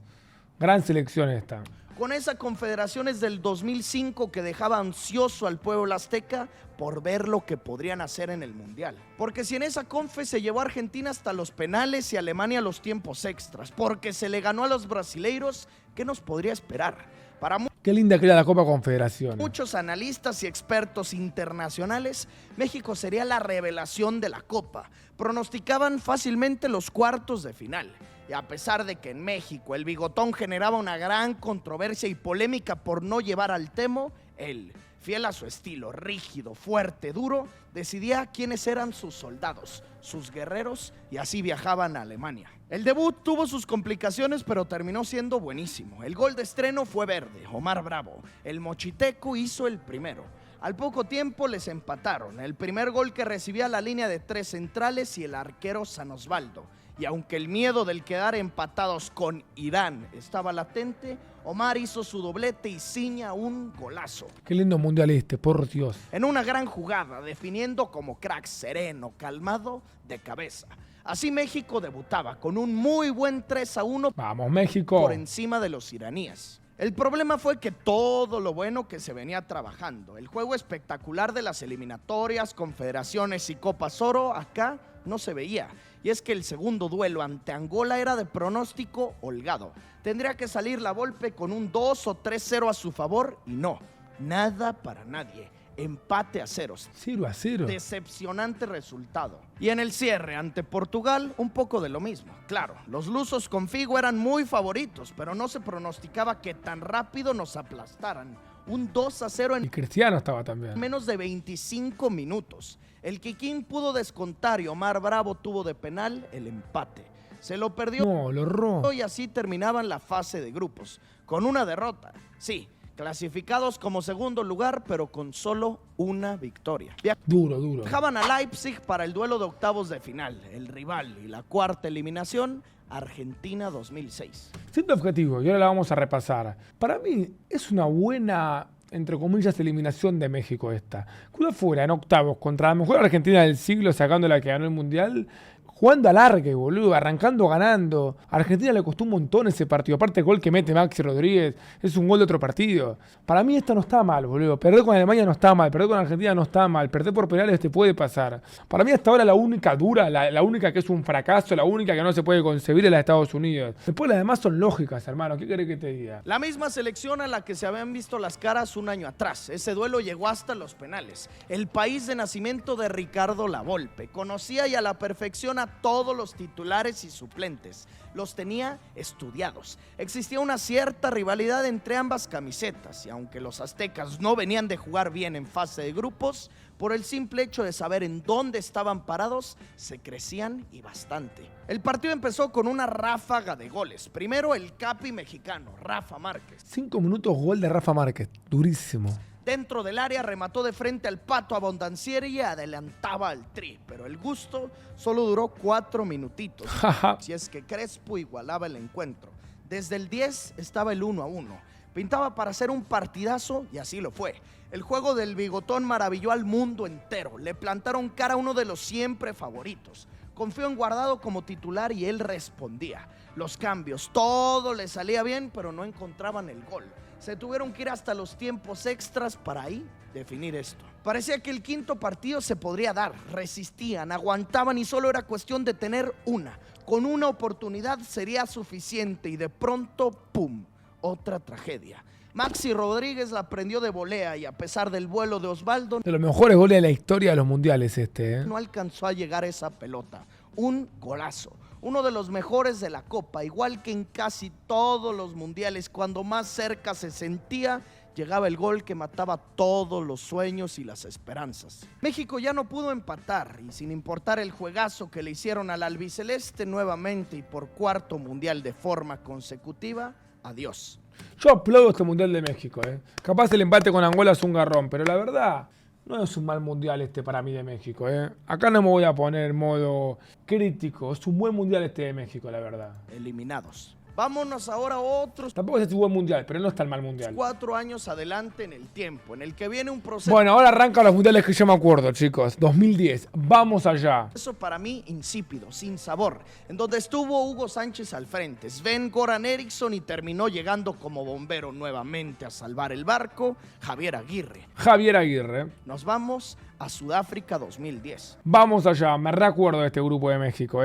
Gran selección esta. Con esa Confederaciones del 2005 que dejaba ansioso al pueblo azteca por ver lo que podrían hacer en el Mundial. Porque si en esa confe se llevó a Argentina hasta los penales y Alemania a los tiempos extras, porque se le ganó a los brasileiros, ¿qué nos podría esperar? Para Qué linda que era la Copa Confederación. muchos analistas y expertos internacionales, México sería la revelación de la Copa. Pronosticaban fácilmente los cuartos de final. Y a pesar de que en México el bigotón generaba una gran controversia y polémica por no llevar al Temo, él, fiel a su estilo, rígido, fuerte, duro, decidía quiénes eran sus soldados, sus guerreros, y así viajaban a Alemania. El debut tuvo sus complicaciones, pero terminó siendo buenísimo. El gol de estreno fue verde, Omar Bravo. El mochiteco hizo el primero. Al poco tiempo les empataron. El primer gol que recibía la línea de 3 centrales y el arquero San Osvaldo. Y aunque el miedo del quedar empatados con Irán estaba latente, Omar hizo su doblete y Ciña un golazo. Qué lindo mundial este, por Dios. En una gran jugada, definiendo como crack sereno, calmado, de cabeza. Así México debutaba con un muy buen 3-1 Vamos, México. por encima de los iraníes. El problema fue que todo lo bueno que se venía trabajando, el juego espectacular de las eliminatorias, confederaciones y Copas Oro, acá no se veía. Y es que el segundo duelo ante Angola era de pronóstico holgado. Tendría que salir la Volpe con un 2 o 3-0 a su favor y no, nada para nadie. Empate a ceros. 0-0. Decepcionante resultado. Y en el cierre ante Portugal, un poco de lo mismo. Claro, los lusos con Figo eran muy favoritos, pero no se pronosticaba que tan rápido nos aplastaran. Un 2-0 Y en Cristiano estaba también. menos de 25 minutos. El Kikín pudo descontar y Omar Bravo tuvo de penal el empate. Se lo perdió No, lo erró. y así terminaban la fase de grupos, con una derrota. Sí, clasificados como segundo lugar, pero con solo una victoria. Duro, duro. Viajaban a Leipzig para el duelo de octavos de final, el rival y la cuarta eliminación, Argentina 2006. Siendo objetivo, y ahora la vamos a repasar. Para mí es una buena, entre comillas, eliminación de México esta. Quedó fuera en octavos contra la mejor Argentina del siglo, sacando la que ganó el Mundial. Jugando alargue, boludo, arrancando, ganando. A Argentina le costó un montón ese partido. Aparte el gol que mete Maxi Rodríguez es un gol de otro partido. Para mí esta no está mal, boludo. Perder con Alemania no está mal, perder con Argentina no está mal. Perder por penales te puede pasar. Para mí hasta ahora la única dura, la única que es un fracaso, la única que no se puede concebir es la de Estados Unidos. Después las demás son lógicas, hermano. ¿Qué querés que te diga? La misma selección a la que se habían visto las caras un año atrás. Ese duelo llegó hasta los penales. El país de nacimiento de Ricardo Lavolpe. Conocía y a la perfección a todos los titulares y suplentes. Los tenía estudiados. Existía una cierta rivalidad entre ambas camisetas y aunque los aztecas no venían de jugar bien en fase de grupos, por el simple hecho de saber en dónde estaban parados, se crecían y bastante. El partido empezó con una ráfaga de goles. Primero el capi mexicano, Rafa Márquez. 5 minutos gol de Rafa Márquez. Durísimo. Dentro del área remató de frente al Pato Abondancieri y adelantaba al Tri, pero el gusto solo duró 4 minutitos, si es que Crespo igualaba el encuentro. Desde el 10 estaba el 1-1. Pintaba para hacer un partidazo y así lo fue. El juego del bigotón maravilló al mundo entero. Le plantaron cara a uno de los siempre favoritos. Confió en Guardado como titular y él respondía. Los cambios, todo le salía bien, pero no encontraban el gol. Se tuvieron que ir hasta los tiempos extras para ahí definir esto. Parecía que el quinto partido se podría dar. Resistían, aguantaban y solo era cuestión de tener una. Con una oportunidad sería suficiente y de pronto, ¡pum!, otra tragedia. Maxi Rodríguez la prendió de volea y a pesar del vuelo de Osvaldo, De los mejores goles de la historia de los mundiales no alcanzó a llegar esa pelota. Un golazo. Uno de los mejores de la Copa, igual que en casi todos los mundiales, cuando más cerca se sentía, llegaba el gol que mataba todos los sueños y las esperanzas. México ya no pudo empatar y sin importar el juegazo que le hicieron al albiceleste nuevamente y por cuarto mundial de forma consecutiva, adiós. Yo aplaudo este Mundial de México, Capaz el empate con Angola es un garrón, pero la verdad no es un mal Mundial este para mí de México, Acá no me voy a poner en modo crítico, es un buen Mundial este de México, la verdad. Eliminados. Vámonos ahora a otros Tampoco es un buen Mundial, pero no es tan mal Mundial. 4 años adelante en el tiempo, en el que viene un proceso. Bueno, ahora arrancan los Mundiales que yo me acuerdo, chicos. 2010, vamos allá. Eso para mí insípido, sin sabor, en donde estuvo Hugo Sánchez al frente, Sven-Goran Eriksson y terminó llegando como bombero nuevamente a salvar el barco, Javier Aguirre. Javier Aguirre. Nos vamos a Sudáfrica 2010. Vamos allá, me recuerdo de este grupo de México,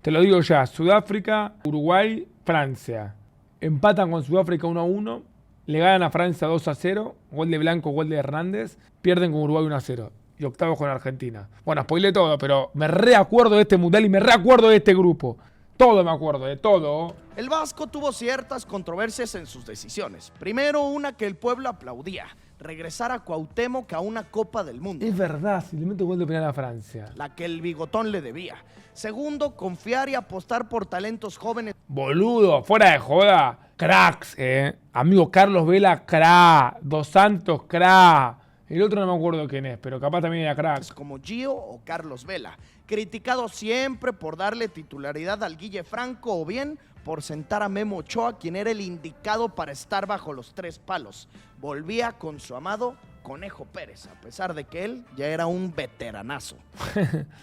Te lo digo ya, Sudáfrica, Uruguay, Francia. Empatan con Sudáfrica 1-1, le ganan a Francia 2-0, gol de Blanco, gol de Hernández, pierden con Uruguay 1-0. Y octavos con Argentina. Bueno, spoilé todo, pero me reacuerdo de este mundial y me reacuerdo de este grupo. Todo me acuerdo, de todo. El Vasco tuvo ciertas controversias en sus decisiones. Primero, una que el pueblo aplaudía. Regresar a Cuauhtémoc a una Copa del Mundo. Es verdad, si le meto gol de penal a Francia. La que el bigotón le debía. Segundo, confiar y apostar por talentos jóvenes. Boludo, fuera de joda. Cracks, Amigo Carlos Vela, crack. Dos Santos, crack. El otro no me acuerdo quién es, pero capaz también era crack. Como Gio o Carlos Vela. Criticado siempre por darle titularidad al Guille Franco o bien por sentar a Memo Ochoa, quien era el indicado para estar bajo los 3 palos. Volvía con su amado Conejo Pérez, a pesar de que él ya era un veteranazo.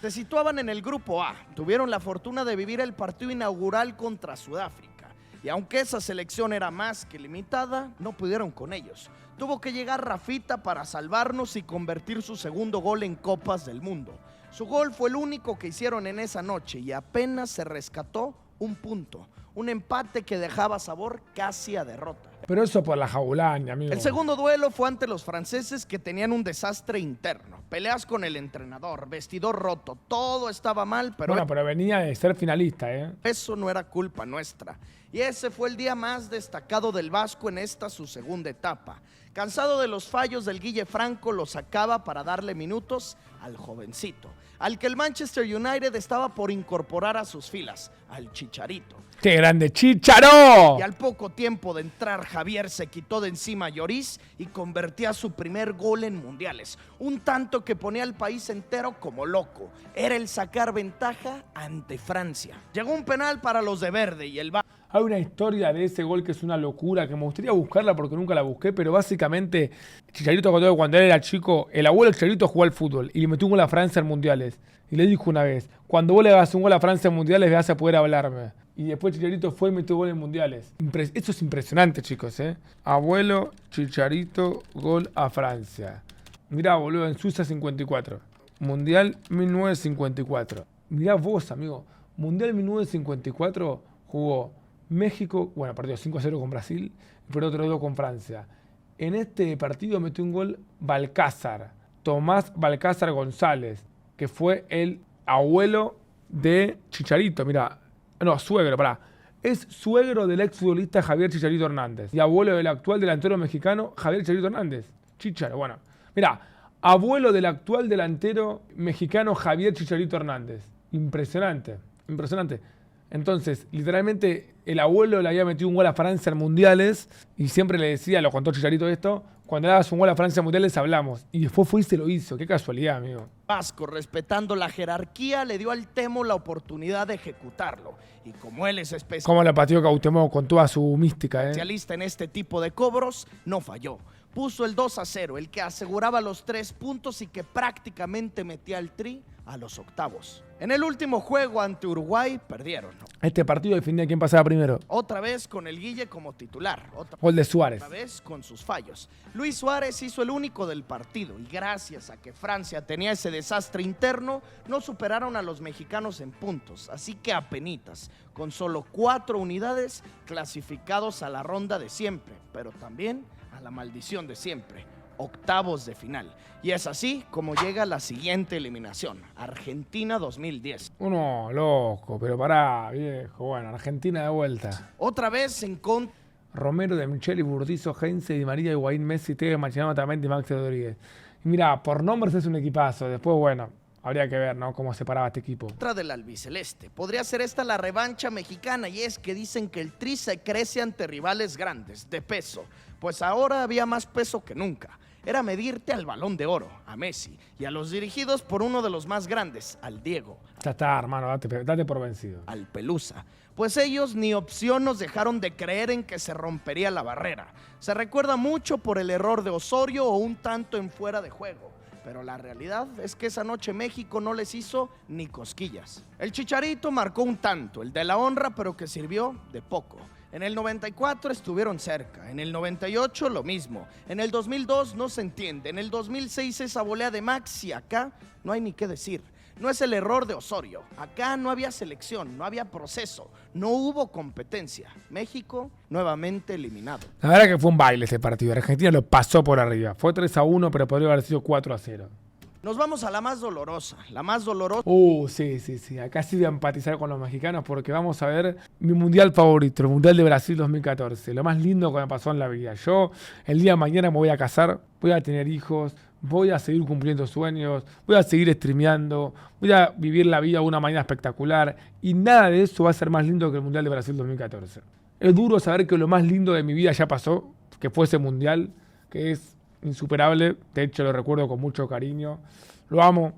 Se situaban en el grupo A. Tuvieron la fortuna de vivir el partido inaugural contra Sudáfrica. Y aunque esa selección era más que limitada, no pudieron con ellos. Tuvo que llegar Rafita para salvarnos y convertir su segundo gol en Copas del Mundo. Su gol fue el único que hicieron en esa noche y apenas se rescató un punto. Un empate que dejaba sabor casi a derrota. Pero eso por la jaulaña, amigo. El segundo duelo fue ante los franceses que tenían un desastre interno. Peleas con el entrenador, vestidor roto, todo estaba mal, pero... Bueno, pero venía de ser finalista, Eso no era culpa nuestra. Y ese fue el día más destacado del Vasco en esta su segunda etapa. Cansado de los fallos del Guille Franco, lo sacaba para darle minutos al jovencito. al que el Manchester United estaba por incorporar a sus filas, al Chicharito. ¡Qué grande Chicharo! Y al poco tiempo de entrar, Javier se quitó de encima a Lloris y convertía su primer gol en mundiales. Un tanto que ponía al país entero como loco. Era el sacar ventaja ante Francia. Llegó un penal para los de verde y el Hay una historia de ese gol que es una locura, que me gustaría buscarla porque nunca la busqué, pero básicamente Chicharito contó que cuando él era chico, el abuelo de Chicharito jugó al fútbol y le metió un gol a Francia en mundiales. Y le dijo una vez, cuando vos le hagas un gol a Francia en mundiales vas a poder hablarme. Y después Chicharito fue y metió gol en mundiales. Esto es impresionante, chicos, ¿eh? Abuelo, Chicharito, gol a Francia. Mirá, boludo, en Suiza 54. Mundial 1954. Mirá vos, amigo. Mundial 1954 jugó México, bueno, perdió 5-0 con Brasil, pero otro 2 con Francia. En este partido metió un gol Balcázar, Tomás Balcázar González, que fue el abuelo de Chicharito, mirá. No, suegro, pará. Es suegro del exfutbolista Javier Chicharito Hernández y abuelo del actual delantero mexicano Javier Chicharito Hernández. Chicharo, bueno. Mirá, abuelo del actual delantero mexicano Javier Chicharito Hernández. Impresionante, impresionante. Entonces, literalmente, el abuelo le había metido un gol a Francia en mundiales y siempre le decía, lo contó Chicharito esto, cuando le hagas un gol a Francia en mundiales hablamos. Y después fue y se lo hizo. Qué casualidad, amigo. Vasco, respetando la jerarquía, le dio al Temo la oportunidad de ejecutarlo. Y como él es Cómo le pateó Cuauhtémoc con toda su mística, especialista en este tipo de cobros, no falló. Puso el 2-0, el que aseguraba los 3 puntos y que prácticamente metía al Tri a los octavos. En el último juego ante Uruguay perdieron. Este partido definía quién pasaba primero. Otra vez con el Guille como titular. Gol de Suárez. Otra vez con sus fallos. Luis Suárez hizo el único del partido y gracias a que Francia tenía ese desastre interno, no superaron a los mexicanos en puntos. Así que apenitas, con solo 4 unidades clasificados a la ronda de siempre, pero también a la maldición de siempre. Octavos de final. Y es así como llega la siguiente eliminación, Argentina 2010. Uno loco, pero pará, viejo. Bueno, Argentina de vuelta. Otra vez en contra. Romero, de Micheli, Burdizo, Heinze, Di María, Higuaín, Messi, Tevez, Machinano, Tamendi, Maxi Rodríguez. Y mirá, por nombres es un equipazo. Después, bueno, habría que ver, ¿no? Cómo separaba este equipo. Otra del albiceleste. Podría ser esta la revancha mexicana y es que dicen que el Tri se crece ante rivales grandes, de peso. Pues ahora había más peso que nunca. Era medirte al Balón de Oro, a Messi, y a los dirigidos por uno de los más grandes, al Diego. Ya está, hermano, date por vencido. Al Pelusa. Pues ellos ni opción nos dejaron de creer en que se rompería la barrera. Se recuerda mucho por el error de Osorio o un tanto en fuera de juego. Pero la realidad es que esa noche México no les hizo ni cosquillas. El Chicharito marcó un tanto, el de la honra, pero que sirvió de poco. En el 94 estuvieron cerca, en el 98 lo mismo, en el 2002 no se entiende, en el 2006 esa volea de Max y acá no hay ni qué decir. No es el error de Osorio, acá no había selección, no había proceso, no hubo competencia. México nuevamente eliminado. La verdad que fue un baile ese partido, Argentina lo pasó por arriba, fue 3-1 pero podría haber sido 4-0. Nos vamos a la más dolorosa, Sí. Acá sí voy a empatizar con los mexicanos porque vamos a ver mi mundial favorito, el Mundial de Brasil 2014. Lo más lindo que me pasó en la vida. Yo el día de mañana me voy a casar, voy a tener hijos, voy a seguir cumpliendo sueños, voy a seguir streameando, voy a vivir la vida de una manera espectacular y nada de eso va a ser más lindo que el Mundial de Brasil 2014. Es duro saber que lo más lindo de mi vida ya pasó, que fue ese mundial, que es insuperable, de hecho lo recuerdo con mucho cariño, lo amo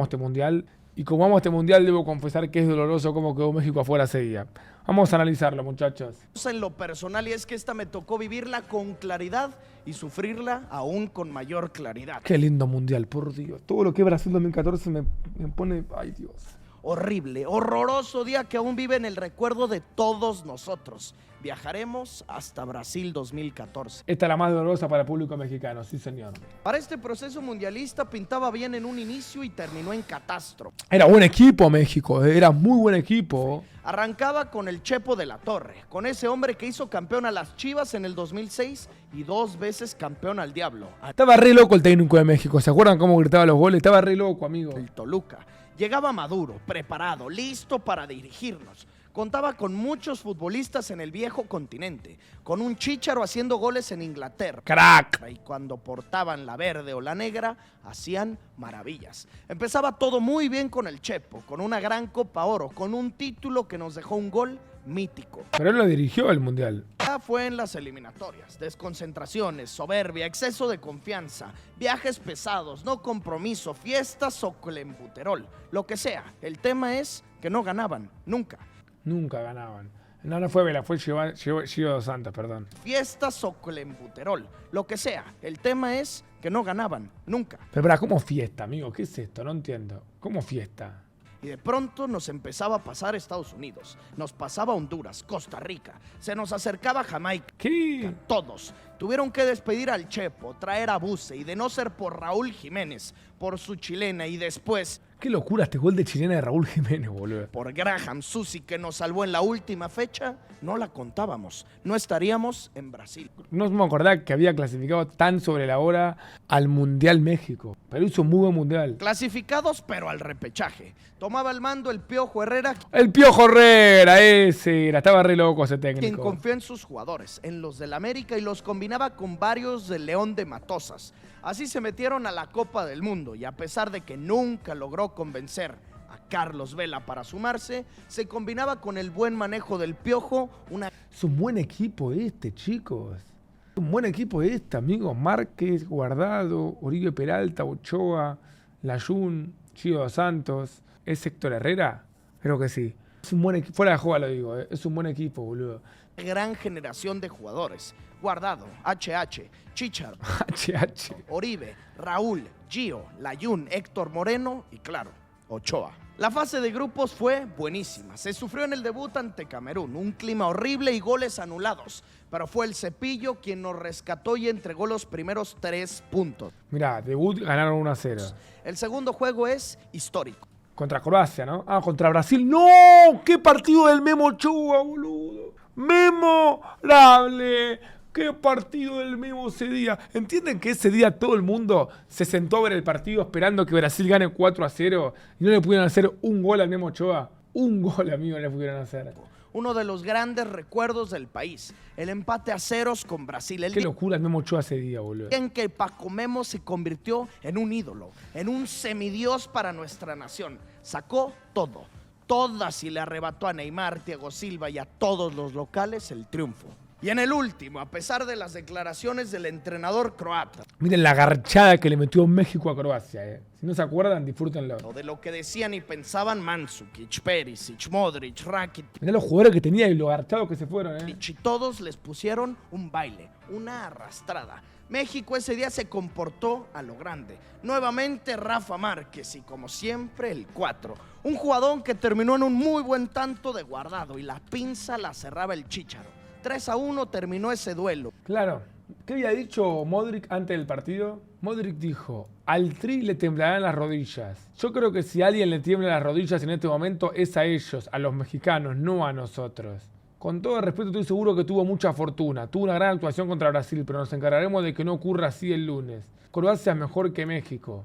este mundial y como amo este mundial debo confesar que es doloroso cómo quedó México afuera ese día. Vamos a analizarlo, muchachos. En lo personal, y es que esta me tocó vivirla con claridad y sufrirla aún con mayor claridad. Qué lindo mundial, por Dios. Todo lo que es Brasil 2014 me pone, ay Dios. Horrible, horroroso día que aún vive en el recuerdo de todos nosotros. Viajaremos hasta Brasil 2014. Esta es la más dolorosa para el público mexicano, sí señor. Para este proceso mundialista pintaba bien en un inicio y terminó en catástrofe. Era buen equipo México, era muy buen equipo. Arrancaba con el Chepo de la Torre, con ese hombre que hizo campeón a las Chivas en el 2006 y 2 veces campeón al Diablo. Estaba re loco el técnico de México, ¿se acuerdan cómo gritaba los goles? Estaba re loco, amigo. El Toluca. Llegaba maduro, preparado, listo para dirigirnos. Contaba con muchos futbolistas en el viejo continente, con un Chícharo haciendo goles en Inglaterra. ¡Crack! Y cuando portaban la verde o la negra, hacían maravillas. Empezaba todo muy bien con el Chepo, con una gran Copa Oro, con un título que nos dejó un gol mítico. Pero él lo dirigió el Mundial. Ya fue en las eliminatorias, desconcentraciones, soberbia, exceso de confianza, viajes pesados, no compromiso, fiestas o clembuterol, lo que sea. El tema es que no ganaban, nunca. Nunca ganaban. No fue Vela, fue Gio dos Santos, perdón. Fiestas o clembuterol, lo que sea. El tema es que no ganaban, nunca. Pero para, ¿cómo fiesta, amigo? ¿Qué es esto? No entiendo. ¿Cómo fiesta? Y de pronto nos empezaba a pasar Estados Unidos, nos pasaba Honduras, Costa Rica, se nos acercaba Jamaica. ¿Qué? Todos tuvieron que despedir al Chepo, traer a Buse y de no ser por Raúl Jiménez, por su chilena y después Qué locura este gol de chilena de Raúl Jiménez, boludo. por Graham Susi que nos salvó en la última fecha, no la contábamos, no estaríamos en Brasil. No me acordaba que había clasificado tan sobre la hora al Mundial México. Pero hizo un muy buen Mundial. Clasificados pero al repechaje. Tomaba el mando el Piojo Herrera, El Piojo Herrera, ese era. Estaba re loco ese quien técnico. confió en sus jugadores, en los del América y los combinaba con varios del León de Matosas. Así se metieron a la Copa del Mundo y a pesar de que nunca logró convencer a Carlos Vela para sumarse, se combinaba con el buen manejo del Piojo, una Es un buen equipo este, chicos. Es un buen equipo este, amigos. Márquez, Guardado, Oribe Peralta, Ochoa, Layún, Gio dos Santos. ¿Es Héctor Herrera? Creo que sí. Es un buen equipo. Fuera de juego lo digo, Es un buen equipo, boludo. gran generación de jugadores. Guardado, HH, Chícharo, HH. Oribe, Raúl, Gio, Layún, Héctor Moreno y claro, Ochoa. La fase de grupos fue buenísima. Se sufrió en el debut ante Camerún, un clima horrible y goles anulados. Pero fue el Cepillo quien nos rescató y entregó los primeros 3 puntos. Mirá, debut ganaron 1-0. El segundo juego es histórico. Contra Croacia, ¿no? Ah, contra Brasil. ¡No! ¡Qué partido del Memo Ochoa, boludo! ¡Memorable! ¡Qué partido del Memo ese día! ¿Entienden que ese día todo el mundo se sentó a ver el partido esperando que Brasil gane 4-0 y no le pudieron hacer un gol al Memo Ochoa? Un gol, amigo, le pudieron hacer. Uno de los grandes recuerdos del país. El empate a ceros con Brasil. El Qué día locura el Memo Ochoa ese día, boludo. en que Paco Memo se convirtió en un ídolo, en un semidios para nuestra nación. Sacó todo, todas y le arrebató a Neymar, Thiago Silva y a todos los locales el triunfo. Y en el último, a pesar de las declaraciones del entrenador croata, Miren la garchada que le metió México a Croacia, Si no se acuerdan, disfrútenlo. o de lo que decían y pensaban Mandzukic, Perisic, Modric, Rakitic, Mirá los jugadores que tenía y los garchados que se fueron, y todos les pusieron un baile, una arrastrada. México ese día se comportó a lo grande. Nuevamente Rafa Márquez y como siempre el 4. Un jugador que terminó en un muy buen tanto de Guardado y la pinza la cerraba el Chícharo. 3-1 terminó ese duelo. Claro. ¿Qué había dicho Modric antes del partido? Modric dijo, al Tri le temblarán las rodillas. Yo creo que si a alguien le tiembla las rodillas en este momento es a ellos, a los mexicanos, no a nosotros. Con todo el respeto, estoy seguro que tuvo mucha fortuna. Tuvo una gran actuación contra Brasil, pero nos encargaremos de que no ocurra así el lunes. Croacia es mejor que México,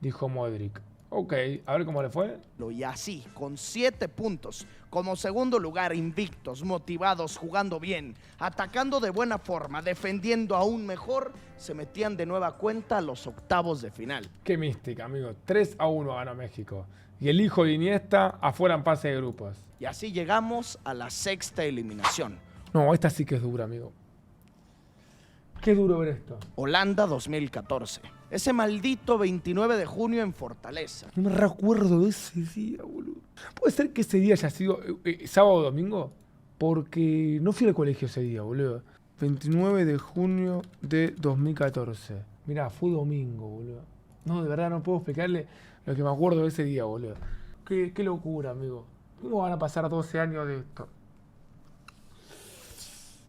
dijo Modric. Ok, a ver cómo le fue. Y así, con 7 puntos, como segundo lugar, invictos, motivados, jugando bien, atacando de buena forma, defendiendo aún mejor, se metían de nueva cuenta a los octavos de final. Qué mística, amigo. 3-1 ganó México. Y el hijo de Iniesta afuera en pase de grupos. Y así llegamos a la 6ª eliminación. No, esta sí que es dura, amigo. Qué duro ver esto. Holanda 2014. Ese maldito 29 de junio en Fortaleza. No me recuerdo de ese día, boludo. ¿Puede ser que ese día haya sido sábado o domingo? Porque no fui al colegio ese día, boludo. 29 de junio de 2014. Mirá, fue domingo, boludo. No, de verdad no puedo explicarle lo que me acuerdo de ese día, boludo. Qué locura, amigo. ¿Cómo van a pasar 12 años de esto?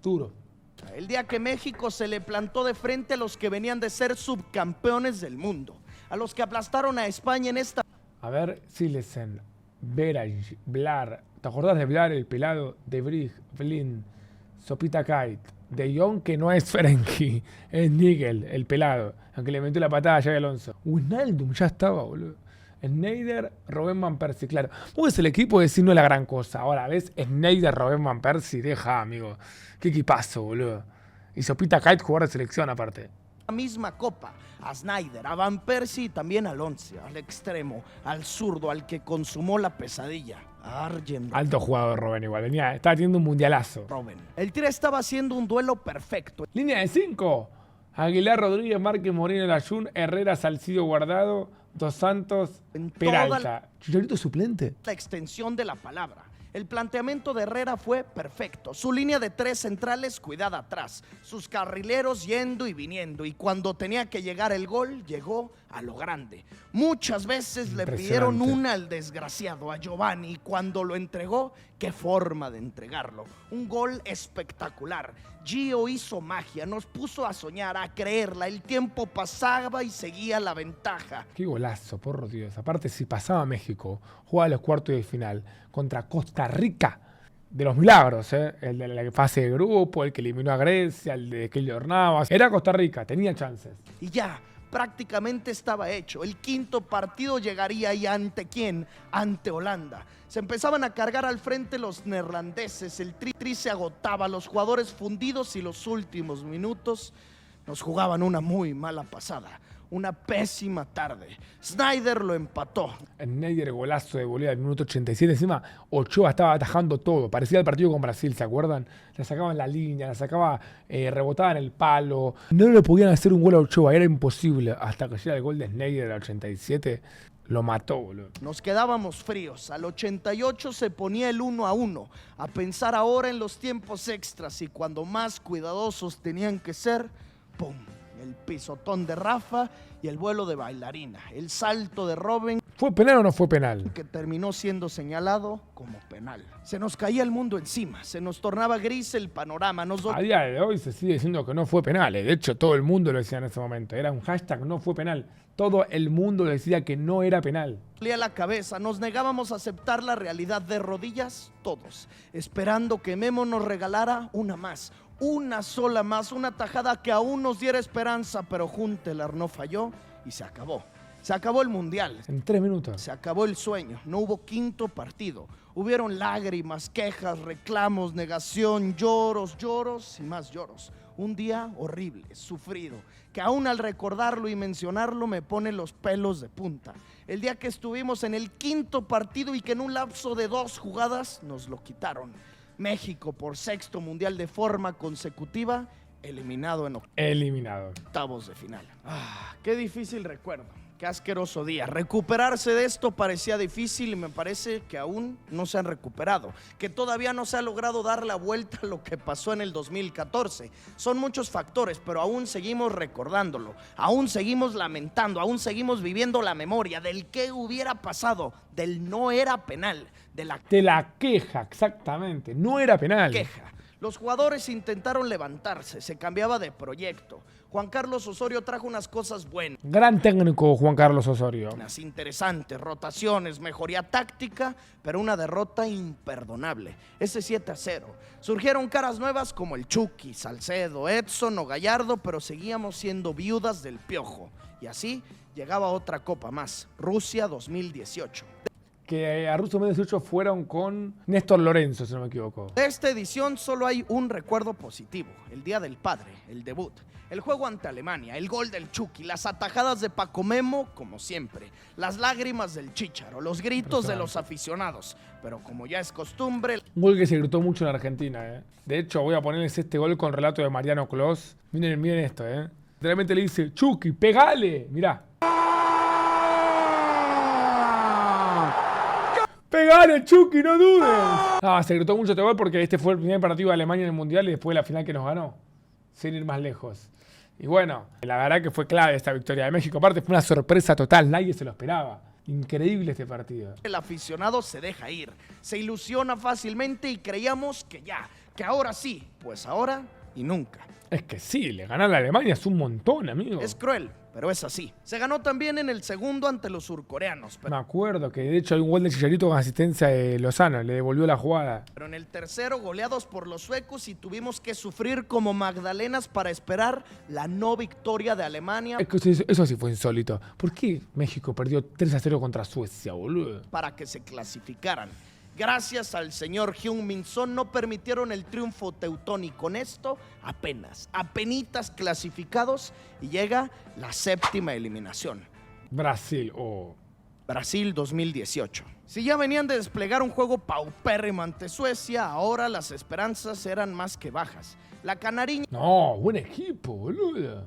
Duro. El día que México se le plantó de frente a los que venían de ser subcampeones del mundo. A los que aplastaron a España en esta... A ver, Silesen, Berage, Blar. ¿Te acordás de Blar, el pelado? De Brig, Flynn, Sopita Kite. De Jong, que no es Frenkie, es Nigel, el pelado. Aunque le metió la patada a Xabi Alonso. Wijnaldum ya estaba, boludo. Sneijder, Robben Van Persie, claro. Vos ves el equipo y decís no es la gran cosa. Ahora ves Sneijder, Robben Van Persie, deja, amigo. Qué equipazo, boludo. Y Sopita Kite jugar de selección aparte. La misma copa, a Sneijder, a Van Persie y también al 11, al extremo, al zurdo, al que consumó la pesadilla, a Arjen Alto jugador Robben igual, estaba teniendo un mundialazo. Robben. El Tigre estaba haciendo un duelo perfecto. Línea de 5. Aguilar, Rodríguez, Márquez, Moreno, Layún, Herrera, Salcido, Guardado, Dos Santos, En Peralta. Chicharito suplente. La extensión de la palabra. El planteamiento de Herrera fue perfecto. Su línea de 3 centrales cuidada atrás. Sus carrileros yendo y viniendo. Y cuando tenía que llegar el gol, llegó a lo grande. Muchas veces le pidieron una al desgraciado, a Giovanni. Y cuando lo entregó, qué forma de entregarlo. Un gol espectacular. Gio hizo magia, nos puso a soñar, a creerla. El tiempo pasaba y seguía la ventaja. Qué golazo, por Dios. Aparte, si pasaba a México, jugaba los cuartos de final contra Costa Rica. De los milagros, ¿eh? El de la fase de grupo, el que eliminó a Grecia, el de Keylor Navas. Era Costa Rica, tenía chances. Y ya, prácticamente estaba hecho. El quinto partido llegaría y ¿ante quién? Ante Holanda. Se empezaban a cargar al frente los neerlandeses, el tri se agotaba, los jugadores fundidos y los últimos minutos nos jugaban una muy mala pasada, una pésima tarde. Sneijder lo empató. Sneijder, golazo de Bolivia al minuto 87. Encima, Ochoa estaba atajando todo. Parecía el partido con Brasil, ¿se acuerdan? La sacaba en la línea, la sacaba, rebotaba en el palo. No le podían hacer un gol a Ochoa, era imposible. Hasta que llega el gol de Sneijder al 87. Lo mató, boludo. Nos quedábamos fríos. Al 88 se ponía el 1-1. A pensar ahora en los tiempos extras y cuando más cuidadosos tenían que ser, ¡pum! El pisotón de Rafa y el vuelo de bailarina. El salto de Robben. ¿Fue penal o no fue penal? Que terminó siendo señalado como penal. Se nos caía el mundo encima. Se nos tornaba gris el panorama. A día de hoy se sigue diciendo que no fue penal. De hecho, todo el mundo lo decía en ese momento. Era un hashtag no fue penal. Todo el mundo decía que no era penal. La cabeza, nos negábamos a aceptar la realidad de rodillas, todos, esperando que Memo nos regalara una más, una sola más, una tajada que aún nos diera esperanza, pero Juntelar no falló y se acabó. Se acabó el mundial. En 3 minutos. Se acabó el sueño. No hubo quinto partido. Hubieron lágrimas, quejas, reclamos, negación, lloros y más lloros. Un día horrible, sufrido, que aún al recordarlo y mencionarlo me pone los pelos de punta. El día que estuvimos en el quinto partido y que en un lapso de 2 jugadas nos lo quitaron. México, por 6º mundial de forma consecutiva, eliminado en octavos de final. Qué difícil recuerdo. Qué asqueroso día. Recuperarse de esto parecía difícil y me parece que aún no se han recuperado. Que todavía no se ha logrado dar la vuelta a lo que pasó en el 2014. Son muchos factores, pero aún seguimos recordándolo. Aún seguimos lamentando, aún seguimos viviendo la memoria del qué hubiera pasado, del no era penal, de la queja, exactamente. No era penal. Queja. Los jugadores intentaron levantarse, se cambiaba de proyecto. Juan Carlos Osorio trajo unas cosas buenas. Gran técnico Juan Carlos Osorio. Unas interesantes, rotaciones, mejoría táctica, pero una derrota imperdonable. Ese 7-0. Surgieron caras nuevas como el Chucky, Salcedo, Edson o Gallardo, pero seguíamos siendo viudas del Piojo. Y así llegaba otra copa más, Rusia 2018. Que a Rusia 2018 fueron con Néstor Lorenzo, si no me equivoco. De esta edición solo hay un recuerdo positivo, el Día del Padre, el debut, el juego ante Alemania, el gol del Chucky, las atajadas de Paco Memo, como siempre, las lágrimas del Chícharo, los gritos de los aficionados, pero como ya es costumbre... Un gol que se gritó mucho en Argentina, ¿eh? De hecho, voy a ponerles este gol con relato de Mariano Clos. Miren esto, ¿eh? Literalmente le dice, Chucky, pegale, mirá. ¡Pegale, Chucky, no dudes! Se gritó mucho este gol porque este fue el primer partido de Alemania en el Mundial y después la final que nos ganó, sin ir más lejos. Y bueno, la verdad que fue clave esta victoria de México. Aparte fue una sorpresa total, nadie se lo esperaba. Increíble este partido. El aficionado se deja ir, se ilusiona fácilmente y creíamos que ahora sí, pues ahora y nunca. Es que sí, le ganar a la Alemania es un montón, amigo. Es cruel, pero es así. Se ganó también en el segundo ante los surcoreanos, Me acuerdo que de hecho hay un gol de Chicharito con asistencia de Lozano, le devolvió la jugada. pero en el tercero goleados por los suecos y tuvimos que sufrir como magdalenas para esperar la no victoria de Alemania Es que eso sí fue insólito. ¿Por qué México perdió 3-0 contra Suecia, boludo? para que se clasificaran. Gracias al señor Heung-min Son no permitieron el triunfo teutón y con esto apenitas clasificados y llega la séptima eliminación. Brasil, Brasil 2018. Si ya venían de desplegar un juego paupérrimo ante Suecia, ahora las esperanzas eran más que bajas. La canariña No, buen equipo, boludo.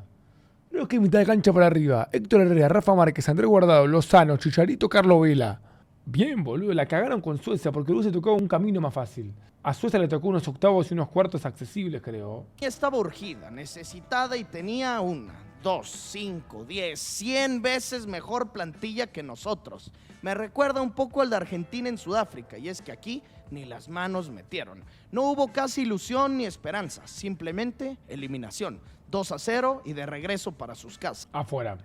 No es que mitad de cancha para arriba. Héctor Herrera, Rafa Márquez, Andrés Guardado, Lozano, Chicharito, Carlos Vela. Bien, boludo, la cagaron con Suecia porque luego se tocó un camino más fácil. A Suecia le tocó unos octavos y unos cuartos accesibles, creo. estaba urgida, necesitada y tenía 1, 2, 5, 10, 100 veces mejor plantilla que nosotros. Me recuerda un poco al de Argentina en Sudáfrica, y es que aquí ni las manos metieron. No hubo casi ilusión ni esperanza, simplemente eliminación. 2-0 y de regreso para sus casas. Afuera.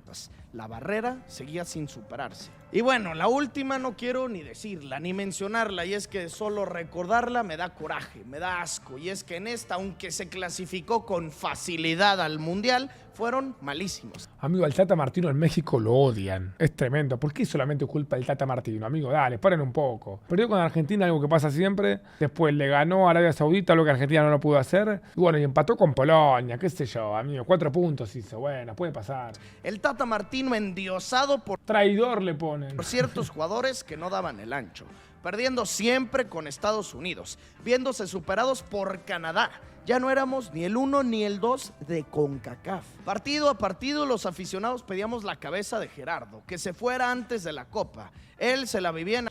La barrera seguía sin superarse. Y bueno, la última no quiero ni decirla, ni mencionarla, y es que solo recordarla me da coraje, me da asco, y es que en esta, aunque se clasificó con facilidad al Mundial, fueron malísimos. Amigo, al Tata Martino en México lo odian. Es tremendo. ¿Por qué solamente culpa del Tata Martino? Amigo, dale, paren un poco. Perdió con Argentina, algo que pasa siempre. Después le ganó a Arabia Saudita, lo que Argentina no lo pudo hacer. Y bueno, y empató con Polonia, qué sé yo, amigo. 4 puntos hizo. Bueno, puede pasar. El Tata Martino endiosado por Traidor le ponen. ciertos jugadores que no daban el ancho, perdiendo siempre con Estados Unidos, viéndose superados por Canadá. Ya no éramos ni el 1 ni el 2 de CONCACAF. Partido a partido los aficionados pedíamos la cabeza de Gerardo, que se fuera antes de la Copa. Él se la vivía en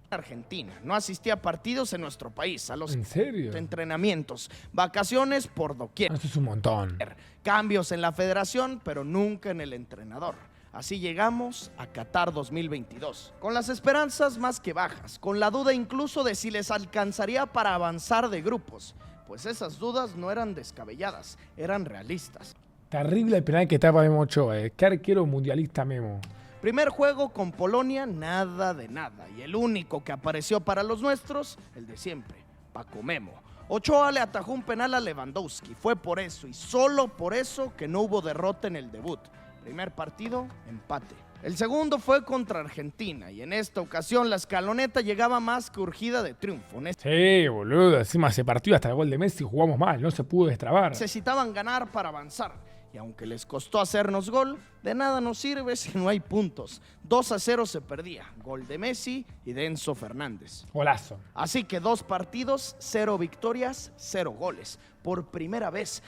Argentina, no asistía a partidos en nuestro país, a los ¿En serio? entrenamientos, vacaciones por doquier. Eso es un montón. Cambios en la federación, pero nunca en el entrenador. Así llegamos a Qatar 2022, con las esperanzas más que bajas, con la duda incluso de si les alcanzaría para avanzar de grupos, pues esas dudas no eran descabelladas, eran realistas. Terrible el penal que tapa Memo Ochoa, Qué arquero mundialista Memo. Primer juego con Polonia, nada de nada, y el único que apareció para los nuestros, el de siempre, Paco Memo. Ochoa le atajó un penal a Lewandowski, fue por eso y solo por eso que no hubo derrota en el debut. Primer partido, empate. El segundo fue contra Argentina y en esta ocasión la escaloneta llegaba más que urgida de triunfo. Sí, boludo, encima ese partido hasta el gol de Messi jugamos mal, no se pudo destrabar. Necesitaban ganar para avanzar y aunque les costó hacernos gol, de nada nos sirve si no hay puntos. 2-0 se perdía, gol de Messi y de Enzo Fernández. Golazo. Así que 2 partidos, 0 victorias, 0 goles. Por primera vez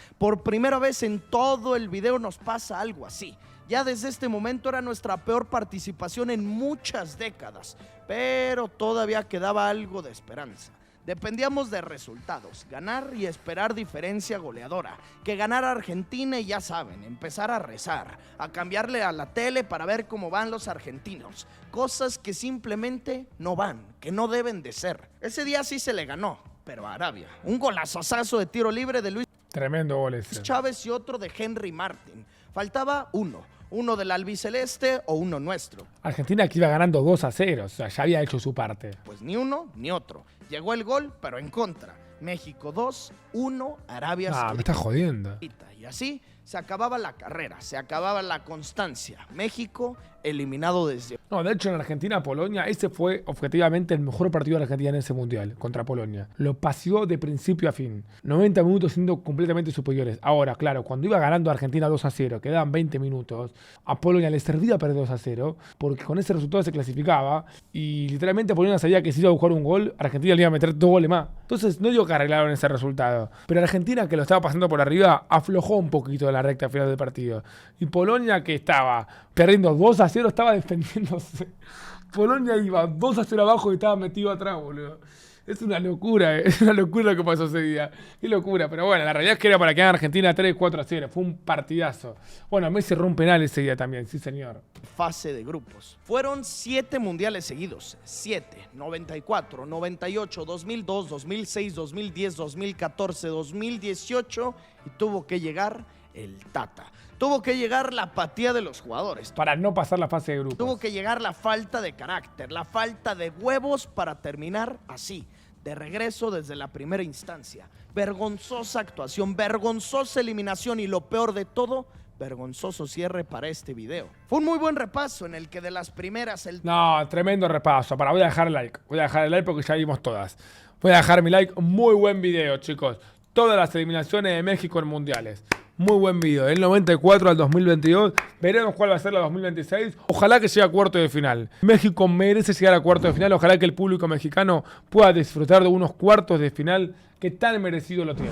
en todo el video nos pasa algo así. Ya desde este momento era nuestra peor participación en muchas décadas, pero todavía quedaba algo de esperanza. Dependíamos de resultados, ganar y esperar diferencia goleadora, que ganara Argentina y ya saben, empezar a rezar, a cambiarle a la tele para ver cómo van los argentinos, cosas que simplemente no van, que no deben de ser. Ese día sí se le ganó, pero a Arabia, un golazazo de tiro libre de Luis Tremendo gol ese. Chávez y otro de Henry Martin. Faltaba uno del albiceleste o uno nuestro. Argentina que iba ganando 2-0, o sea, ya había hecho su parte. Pues ni uno ni otro. Llegó el gol, pero en contra. México 2, 1, Arabia Saudita. Me estás jodiendo. Y así se acababa la carrera, se acababa la constancia. México eliminado desde... No, de hecho en Argentina-Polonia, ese fue objetivamente el mejor partido de Argentina en ese mundial, contra Polonia. Lo paseó de principio a fin. 90 minutos siendo completamente superiores. Ahora, claro, cuando iba ganando Argentina 2-0, quedaban 20 minutos, a Polonia le servía perder 2-0, porque con ese resultado se clasificaba, y literalmente Polonia sabía que si iba a buscar un gol, Argentina le iba a meter 2 goles más. Entonces no digo que arreglaron ese resultado, pero Argentina, que lo estaba pasando por arriba, aflojó un poquito en la recta final del partido. Y Polonia, que estaba perdiendo 2-0, estaba defendiéndose. Polonia iba 2-0 abajo y estaba metido atrás, boludo. Es una locura, es una locura lo que pasó ese día. Qué locura, pero bueno, la realidad es que era para que hagan Argentina 3-4-0. Fue un partidazo. Bueno, Messi erró un penal ese día también, sí señor. Fase de grupos. Fueron 7 mundiales seguidos. 7, 94, 98, 2002, 2006, 2010, 2014, 2018 y tuvo que llegar el Tata. Tuvo que llegar la apatía de los jugadores. Para no pasar la fase de grupos. Tuvo que llegar la falta de carácter, la falta de huevos para terminar así, de regreso desde la primera instancia. Vergonzosa actuación, vergonzosa eliminación y lo peor de todo, vergonzoso cierre para este video. Fue un muy buen repaso en el que de las primeras No, tremendo repaso. Voy a dejar el like. Voy a dejar el like porque ya vimos todas. Voy a dejar mi like. Muy buen video, chicos. Todas las eliminaciones de México en mundiales. Muy buen video. Del 94 al 2022. Veremos cuál va a ser la 2026. Ojalá que llegue a cuarto de final. México merece llegar a cuarto de final. Ojalá que el público mexicano pueda disfrutar de unos cuartos de final que tan merecido lo tiene.